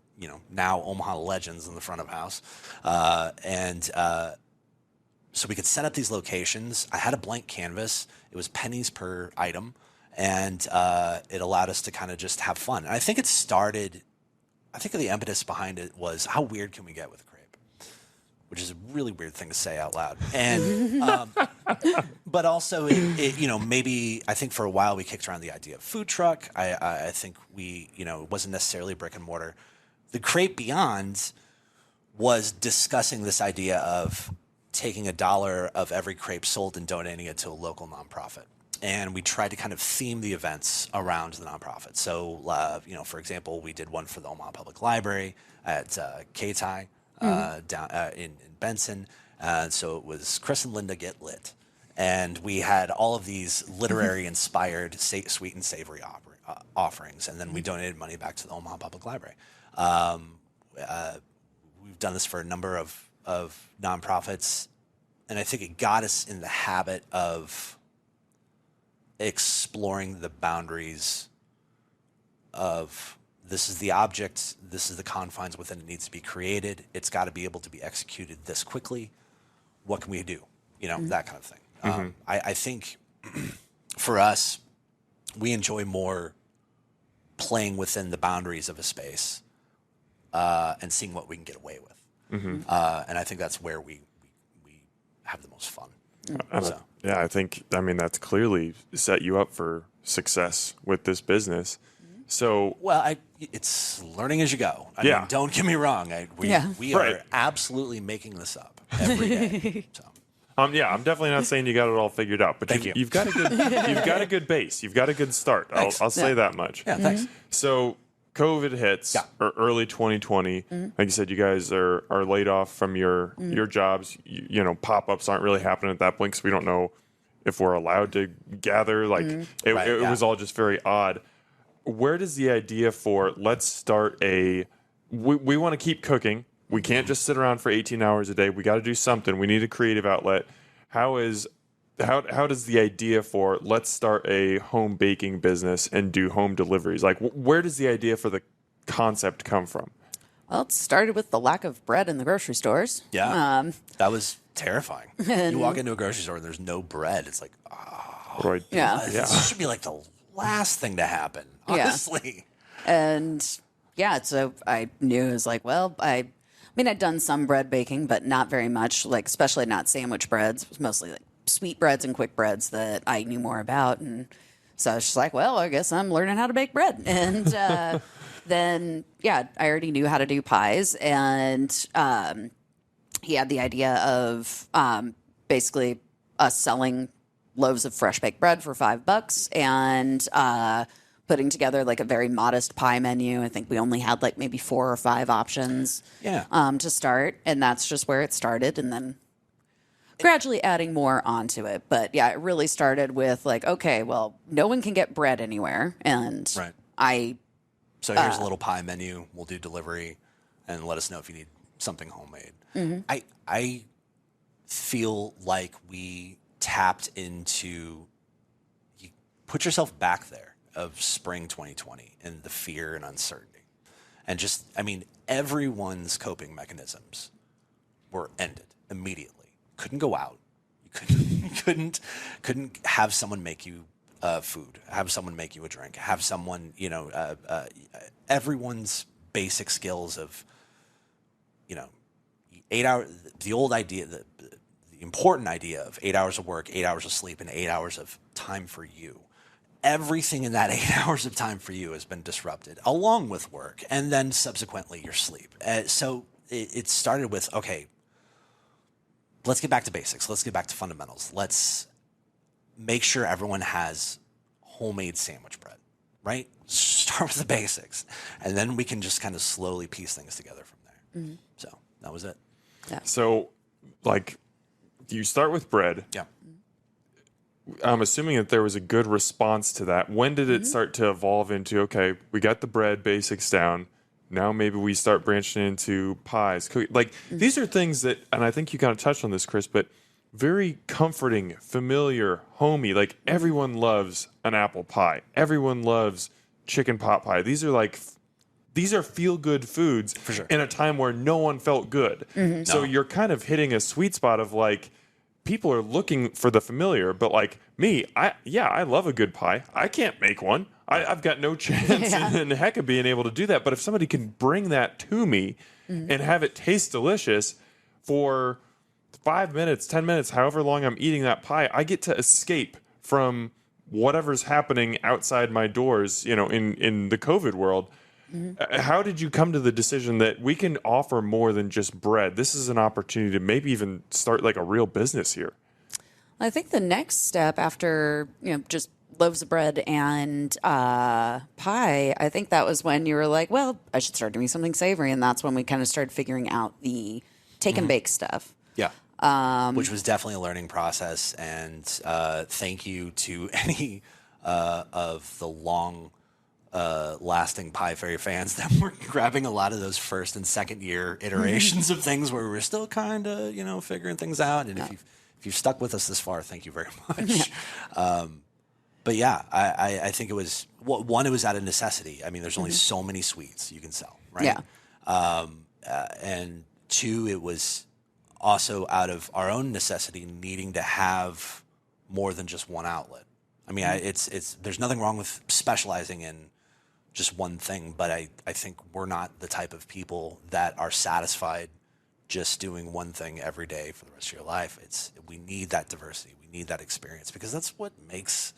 now Omaha legends in the front of house. So we could set up these locations. I had a blank canvas. It was pennies per item. And it allowed us to kind of just have fun. And I think the impetus behind it was, how weird can we get with a crepe? Which is a really weird thing to say out loud. And but also, maybe I think for a while we kicked around the idea of food truck. I think it wasn't necessarily brick and mortar. The Crepe Beyond was discussing this idea of taking $1 of every crepe sold and donating it to a local nonprofit. And we tried to kind of theme the events around the nonprofit. So, for example, we did one for the Omaha Public Library at K-Tai. down in Benson. So it was Chris and Linda Get Lit. And we had all of these literary inspired sweet and savory offerings. And then we donated money back to the Omaha Public Library. We've done this for a number of nonprofits. And I think it got us in the habit of exploring the boundaries of this is the object, this is the confines within it needs to be created. It's got to be able to be executed this quickly. What can we do? That kind of thing. I think for us, we enjoy more playing within the boundaries of a space and seeing what we can get away with. And I think that's where we have the most fun. Yeah, I mean, that's clearly set you up for success with this business. So, well, it's learning as you go. I mean, don't get me wrong. We are absolutely making this up every day. So. I'm definitely not saying you got it all figured out, but you've got a good base. You've got a good start. I'll say that much. Yeah, thanks. So COVID hits early 2020. Like you said, you guys are laid off from your jobs. Pop-ups aren't really happening at that point because we don't know if we're allowed to gather. It was all just very odd. Where does the idea for let's start we want to keep cooking. We can't just sit around for 18 hours a day. We got to do something. We need a creative outlet. How does the idea for let's start a home baking business and do home deliveries? Where does the idea for the concept come from? Well, it started with the lack of bread in the grocery stores. Yeah, that was terrifying. You walk into a grocery store and there's no bread. It's like, this should be like the last thing to happen, honestly. Yeah. And so I knew it was like, well, I mean, I'd done some bread baking, but not very much, especially not sandwich breads. It was mostly sweet breads and quick breads that I knew more about. And so I was just like, well, I guess I'm learning how to bake bread. And then, I already knew how to do pies. And he had the idea of basically us selling loaves of fresh baked bread for $5 and putting together a very modest pie menu. I think we only had maybe 4 or 5 options to start. And that's just where it started. And then gradually adding more onto it. But it really started with okay, well, no one can get bread anywhere. And So here's a little pie menu. We'll do delivery and let us know if you need something homemade. I feel like we tapped into, you put yourself back there of spring 2020 and the fear and uncertainty. And everyone's coping mechanisms were ended immediately. Couldn't go out. You couldn't have someone make you food, have someone make you a drink, have someone, everyone's basic skills of, 8 hours, the old idea, the important idea of 8 hours of work, 8 hours of sleep, and 8 hours of time for you. Everything in that 8 hours of time for you has been disrupted, along with work, and then subsequently your sleep. So it started with, okay, let's get back to basics. Let's get back to fundamentals. Let's make sure everyone has homemade sandwich bread, right? Start with the basics. And then we can just kind of slowly piece things together from there. So that was it. Yeah. So, you start with bread. Yeah. I'm assuming that there was a good response to that. When did it start to evolve into, okay, we got the bread basics down. Now maybe we start branching into pies. These are things that, and I think you kind of touched on this, Chris, but very comforting, familiar, homey. Everyone loves an apple pie. Everyone loves chicken pot pie. These are feel-good foods for sure, in a time where no one felt good. So you're kind of hitting a sweet spot of people are looking for the familiar, but me, I love a good pie. I can't make one. I've got no chance in the heck of being able to do that. But if somebody can bring that to me and have it taste delicious for 5 minutes, 10 minutes, however long I'm eating that pie, I get to escape from whatever's happening outside my doors, in the COVID world. How did you come to the decision that we can offer more than just bread? This is an opportunity to maybe even start a real business here. I think the next step after, just loaves of bread and pie, I think that was when you were like, well, I should start doing something savory. And that's when we kind of started figuring out the take and bake stuff. Yeah. Which was definitely a learning process. And thank you to any of the long lasting Pie Fairy fans that were grabbing a lot of those first and second year iterations of things where we were still kind of, figuring things out. And if you've stuck with us this far, thank you very much. But yeah, I think it was, one, it was out of necessity. I mean, there's only so many sweets you can sell, right? Yeah. And two, it was also out of our own necessity, needing to have more than just one outlet. I mean, there's nothing wrong with specializing in just one thing, but I think we're not the type of people that are satisfied just doing one thing every day for the rest of your life. We need that diversity. We need that experience, because that's what makes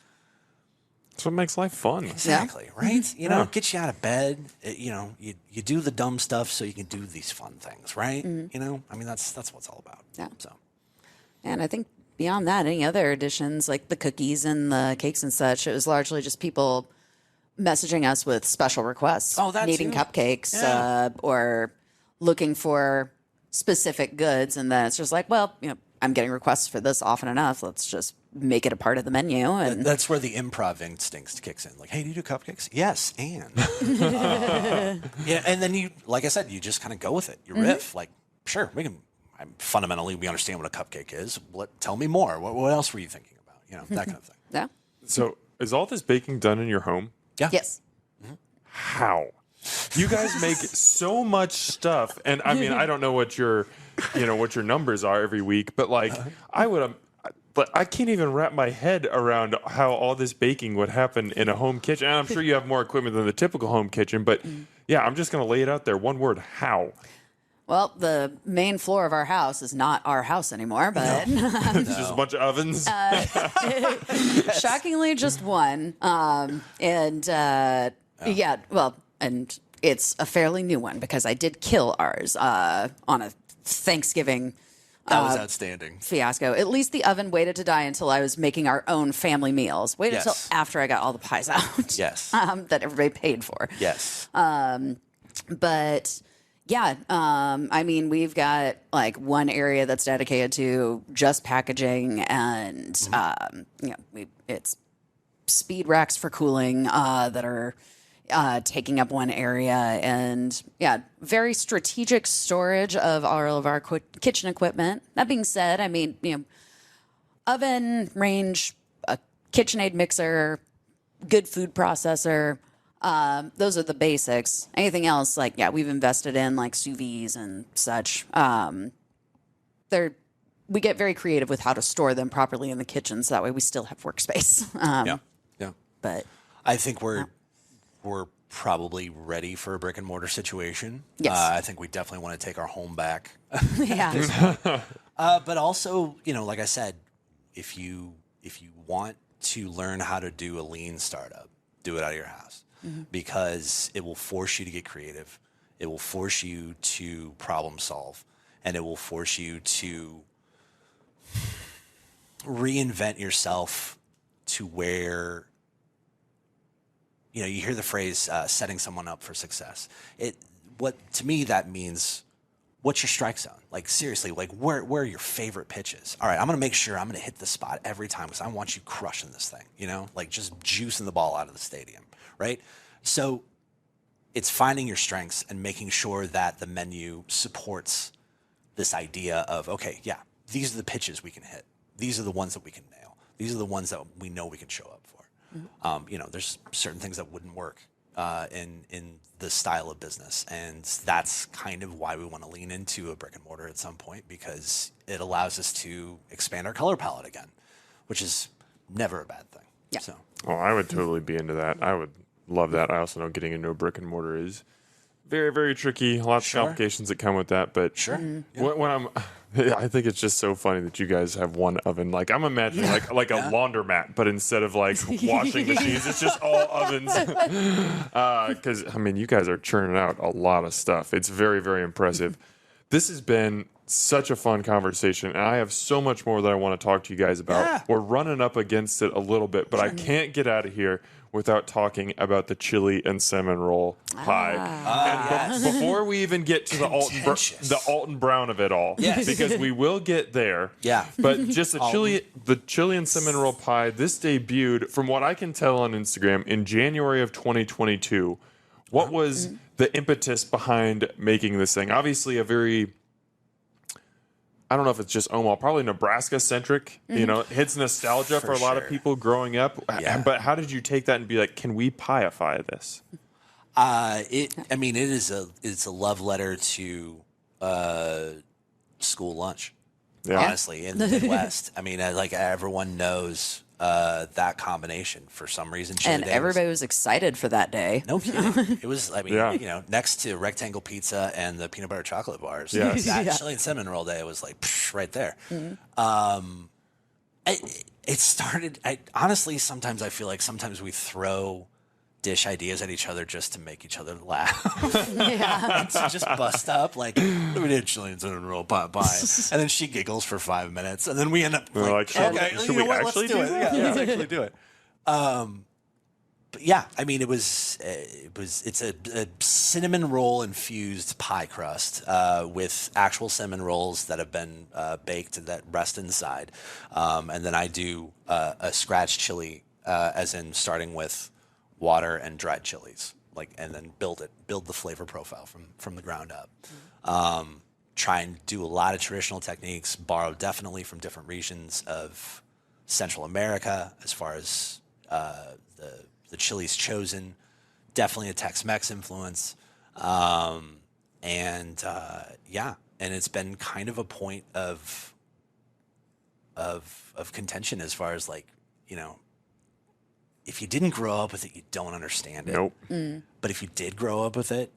life fun. Exactly, right? It gets you out of bed. You do the dumb stuff so you can do these fun things, right? I mean, that's what it's all about. Yeah. So, And I think beyond that, any other additions like the cookies and the cakes and such, it was largely just people messaging us with special requests. Oh, that needing too. cupcakes Yeah. or looking for specific goods. And then it's just like, well, I'm getting requests for this often enough. Let's just make it a part of the menu. And that's where the improv instinct kicks in. Like, hey, do you do cupcakes? Yes, and yeah, and then you, like I said, you just kind of go with it. You riff, like, sure, we fundamentally we understand what a cupcake is. Tell me more. What else were you thinking about? That kind of thing. yeah. So is all this baking done in your home? Yeah. Yes. How? You guys make so much stuff, and I mean, I don't know what your numbers are every week, but like but I can't even wrap my head around how all this baking would happen in a home kitchen. And I'm sure you have more equipment than the typical home kitchen, but yeah, I'm just going to lay it out there. One word: how? Well, the main floor of our house is not our house anymore, but It's just a bunch of ovens. shockingly, just one. And it's a fairly new one because I did kill ours on a Thanksgiving That was outstanding. fiasco. At least the oven waited to die until I was making our own family meals. Waited until after I got all the pies out. Yes. That everybody paid for. Yes. But yeah, I mean, we've got like one area that's dedicated to just packaging, and it's speed racks for cooling that are taking up one area, and very strategic storage of all of our kitchen equipment. That being said, I mean, oven, range, a KitchenAid mixer, good food processor. Those are the basics. Anything else, we've invested in like sous vide and such. We get very creative with how to store them properly in the kitchen, so that way we still have workspace. Yeah. But I think we're probably ready for a brick and mortar situation. Yes. I think we definitely want to take our home back. yeah, But also, like I said, if you want to learn how to do a lean startup, do it out of your house. Because it will force you to get creative. It will force you to problem solve, and it will force you to reinvent yourself to where, you hear the phrase setting someone up for success. To me, that means, what's your strike zone? Like, seriously, like where are your favorite pitches? All right, I'm going to make sure I'm going to hit the spot every time because I want you crushing this thing, like just juicing the ball out of the stadium. Right? So it's finding your strengths and making sure that the menu supports this idea of, okay, yeah, these are the pitches we can hit. These are the ones that we can nail. These are the ones that we know we can show up for. There's certain things that wouldn't work in the style of business. And that's kind of why we want to lean into a brick and mortar at some point, because it allows us to expand our color palette again, which is never a bad thing. Yeah. So. Oh, I would totally be into that. I would love that. I also know getting into a brick and mortar is very, very tricky. Lots of complications that come with that. But when I think it's just so funny that you guys have one oven. Like, I'm imagining like a laundromat, but instead of like washing machines, it's just all ovens. Because I mean, you guys are churning out a lot of stuff. It's very, very impressive. This has been Such a fun conversation, and I have so much more that I want to talk to you guys about. Yeah. We're running up against it a little bit, but I can't get out of here without talking about the chili and cinnamon roll pie. And before we even get to the Alton Brown of it all, Yes. because we will get there. Yeah. But just the chili and cinnamon roll pie. This debuted, from what I can tell on Instagram, in January of 2022. What was the impetus behind making this thing? Obviously, a very, I don't know if it's just Omaha, probably Nebraska-centric. You know, it hits nostalgia for a lot of people growing up. Yeah. But how did you take that and be like, can we pie-ify this? It's a love letter to school lunch. Yeah. Honestly, in the Midwest. I mean, like everyone knows that combination for some reason. Chili And Day everybody was excited for that day. no kidding. It was, I mean, Yeah. you know, next to rectangle pizza and the peanut butter chocolate bars. Yes. That Yeah. chili and cinnamon roll day was like right there. It started. Honestly, sometimes I feel like sometimes we throw dish ideas at each other just to make each other laugh. And to just bust up like, we did chili and cinnamon roll pie. And then she giggles for 5 minutes. And then we end up We're like, like, okay, should you know we what, actually let's do do it. that? Yeah, let's actually do it. But yeah, I mean, it's a cinnamon roll infused pie crust with actual cinnamon rolls that have been baked that rest inside. And then I do a scratch chili, as in starting with water and dried chilies, and then build the flavor profile from the ground up. Try and do a lot of traditional techniques, borrow definitely from different regions of Central America as far as the chilies chosen, definitely a Tex-Mex influence. And it's been kind of a point of contention as far as if you didn't grow up with it, you don't understand it. Nope. But if you did grow up with it,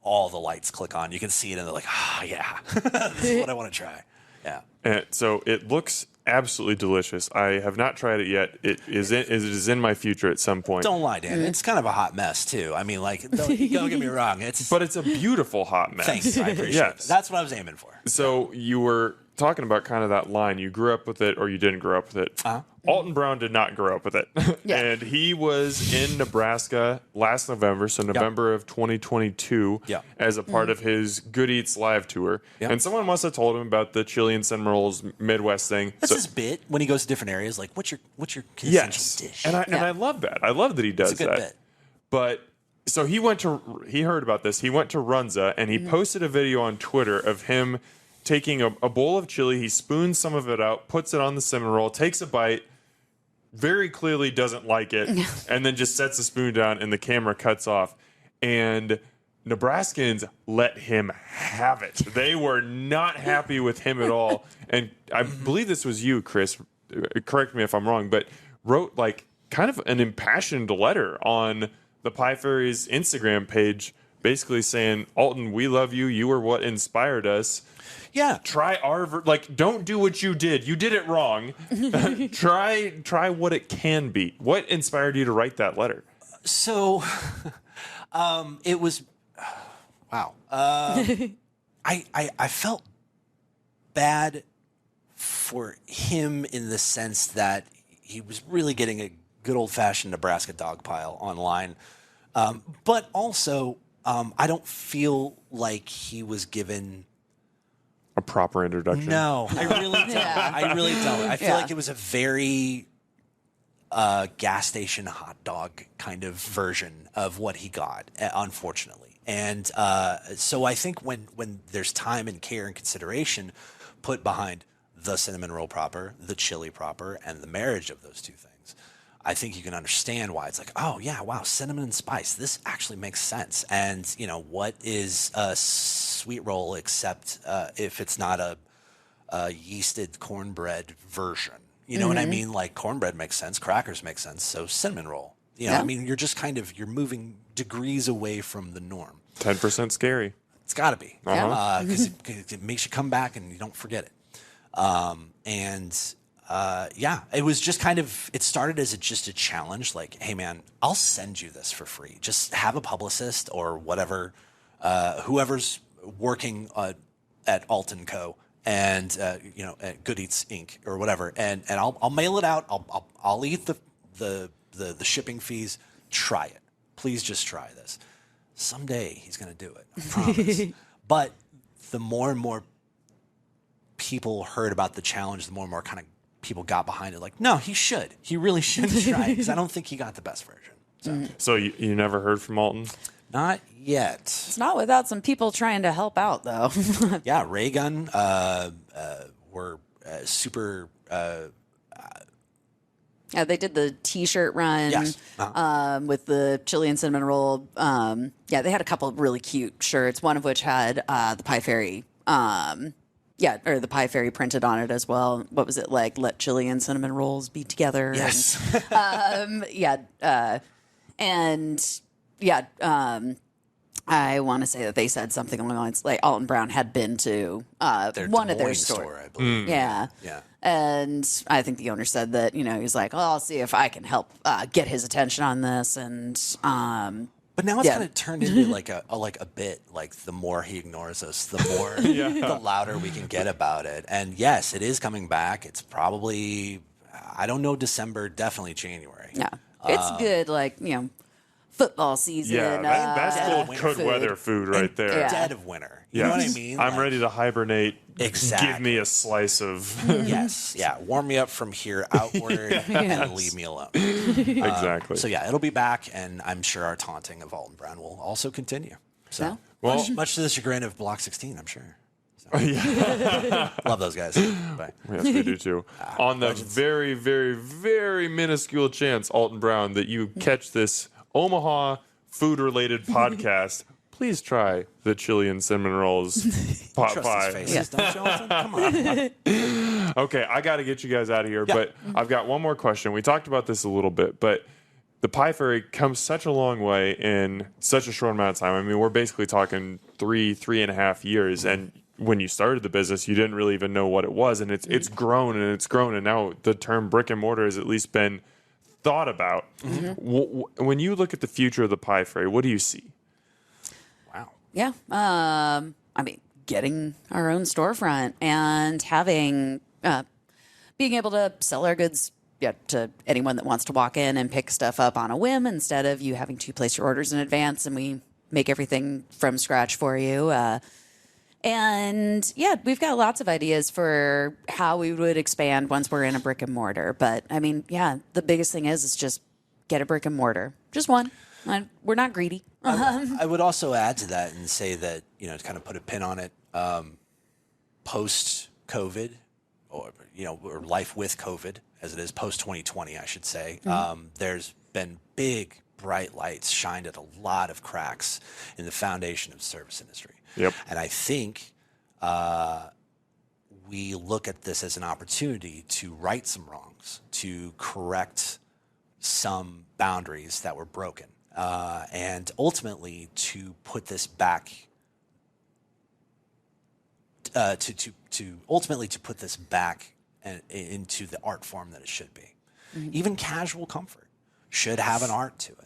all the lights click on. You can see it and they're like, oh yeah, this is what I want to try. Yeah. And so it looks absolutely delicious. I have not tried it yet. It is in my future at some point. Don't lie, Dan. It's kind of a hot mess too. I mean, don't get me wrong. But it's a beautiful hot mess. Thanks. I appreciate it. Yes. That's what I was aiming for. So you were talking about kind of that line. You grew up with it or you didn't grow up with it. Alton Brown did not grow up with it. Yeah. And he was in Nebraska last November, so November of 2022, as a part of his Good Eats live tour. Yep. And someone must have told him about the chili and cinnamon rolls Midwest thing. That's his bit when he goes to different areas. Like, what's your quintessential dish? And I love that. I love that he does It's a good that. bit. But so he heard about this. He went to Runza and he posted a video on Twitter of him taking a bowl of chili. He spoons some of it out, puts it on the cinnamon roll, takes a bite, very clearly doesn't like it, and then just sets the spoon down and the camera cuts off. And Nebraskans let him have it. They were not happy with him at all. And I believe this was you, Chris, correct me if I'm wrong, but wrote kind of an impassioned letter on the Pie Fairies Instagram page, basically saying, Alton, we love you. You were what inspired us. Yeah. Try our don't do what you did. You did it wrong. Try what it can be. What inspired you to write that letter? So, it was wow. I felt bad for him in the sense that he was really getting a good old fashioned Nebraska dog pile online, but also I don't feel like he was given a proper introduction. No, I really don't. I really don't. I feel like it was a very gas station hot dog kind of version of what he got, unfortunately. And so I think when there's time and care and consideration put behind the cinnamon roll proper, the chili proper, and the marriage of those two things, I think you can understand why it's like, oh yeah, wow, cinnamon and spice. This actually makes sense. And what is a sweet roll except if it's not a yeasted cornbread version? You know what I mean? Like cornbread makes sense, crackers make sense, so cinnamon roll. I mean, you're just you're moving degrees away from the norm. 10% scary. It's got to be, because it makes you come back and you don't forget it. It was just it started as just a challenge. Like, hey man, I'll send you this for free. Just have a publicist or whatever, whoever's working at Alton Co. and at Good Eats Inc. or whatever, and I'll mail it out. I'll eat the shipping fees. Try it, please. Just try this. Someday he's going to do it. I promise. But the more and more people heard about the challenge, the more and more kind of people got behind it. Like, no, he really should try it, because I don't think he got the best version. So you never heard from Alton? Not yet. It's not without some people trying to help out, though. Yeah, Raygun were super. Yeah, they did the T-shirt run. Yes. With the chili and cinnamon roll. Yeah, they had a couple of really cute shirts. One of which had the Pie Fairy. Or the Pie Fairy printed on it as well. What was it like? Let chili and cinnamon rolls be together. Yes. I want to say that they said something along the lines like Alton Brown had been to one of their stores. I believe. Yeah. And I think the owner said that, he's like, I'll see if I can help get his attention on this. And but now it's kind of turned into like a bit. Like, the more he ignores us, the more the louder we can get about it. And yes, it is coming back. It's probably, I don't know, December, definitely January. Yeah. It's good, football season. Yeah, that's good weather food right there. Yeah. Dead of winter. You Yes. know what I mean? I'm ready to hibernate. Exactly. Give me a slice of... Yes. Yeah. Warm me up from here outward and leave me alone. Exactly. So yeah, it'll be back, and I'm sure our taunting of Alton Brown will also continue. So much to the chagrin of Block 16, I'm sure. So. Love those guys. Bye. Yes, we do too. On the very, very, very minuscule chance, Alton Brown, that you catch this Omaha food-related podcast, please try the chili and cinnamon rolls pot pie. His faces, don't show us. Come on. Okay, I got to get you guys out of here, but I've got one more question. We talked about this a little bit, but the Pie Fairy comes such a long way in such a short amount of time. I mean, we're basically talking 3.5 years, and when you started the business, you didn't really even know what it was, and it's grown, and now the term brick and mortar has at least been thought about. When you look at the future of the Pie Fairy, what do you see? Wow. Yeah. I mean, getting our own storefront and having, being able to sell our goods to anyone that wants to walk in and pick stuff up on a whim, instead of you having to place your orders in advance and we make everything from scratch for you. And yeah, we've got lots of ideas for how we would expand once we're in a brick and mortar. But I mean, yeah, the biggest thing is just get a brick and mortar. Just one. We're not greedy. I would also add to that and say that, to kind of put a pin on it, post-COVID, or life with COVID, as it is post-2020, I should say, there's been big, bright lights shined at a lot of cracks in the foundation of the service industry. Yep. And I think we look at this as an opportunity to right some wrongs, to correct some boundaries that were broken, and ultimately to put this back, to put this back into the art form that it should be. Even casual comfort should have an art to it.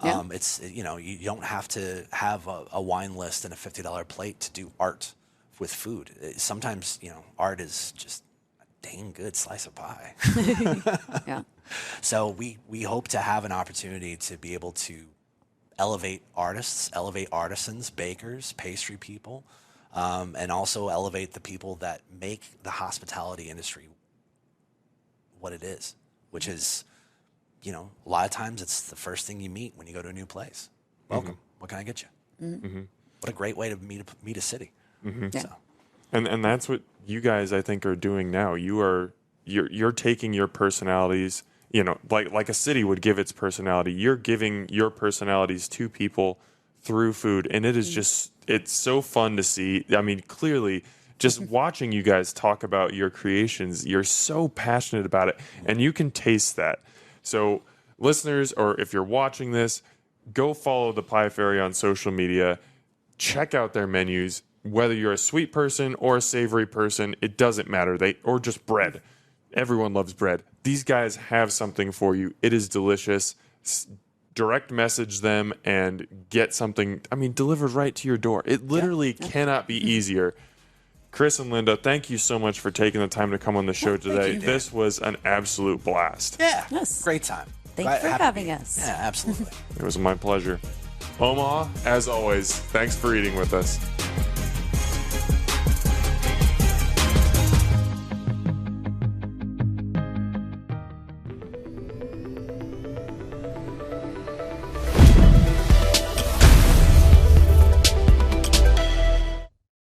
Yeah. It's you don't have to have a wine list and a $50 plate to do art with food. Sometimes art is just a dang good slice of pie. Yeah. So we hope to have an opportunity to be able to elevate artists, elevate artisans, bakers, pastry people, and also elevate the people that make the hospitality industry what it is, which is, a lot of times it's the first thing you meet when you go to a new place. Welcome. What can I get you? What a great way to meet a city. Yeah. So. And that's what you guys, I think, are doing now. You're taking your personalities, like a city would give its personality. You're giving your personalities to people through food, and it is just, it's so fun to see. I mean, clearly, just watching you guys talk about your creations, you're so passionate about it, and you can taste that. So, listeners, or if you're watching this, go follow the Pie Fairy on social media. Check out their menus. Whether you're a sweet person or a savory person, it doesn't matter. Or just bread. Everyone loves bread. These guys have something for you. It is delicious. direct message them and get something, delivered right to your door. It literally cannot be easier. Chris and Linda, thank you so much for taking the time to come on the show today. This was an absolute blast. Yeah. Yes. Great time. Thank you for having us. Yeah, absolutely. It was my pleasure. Omaha, as always, thanks for eating with us.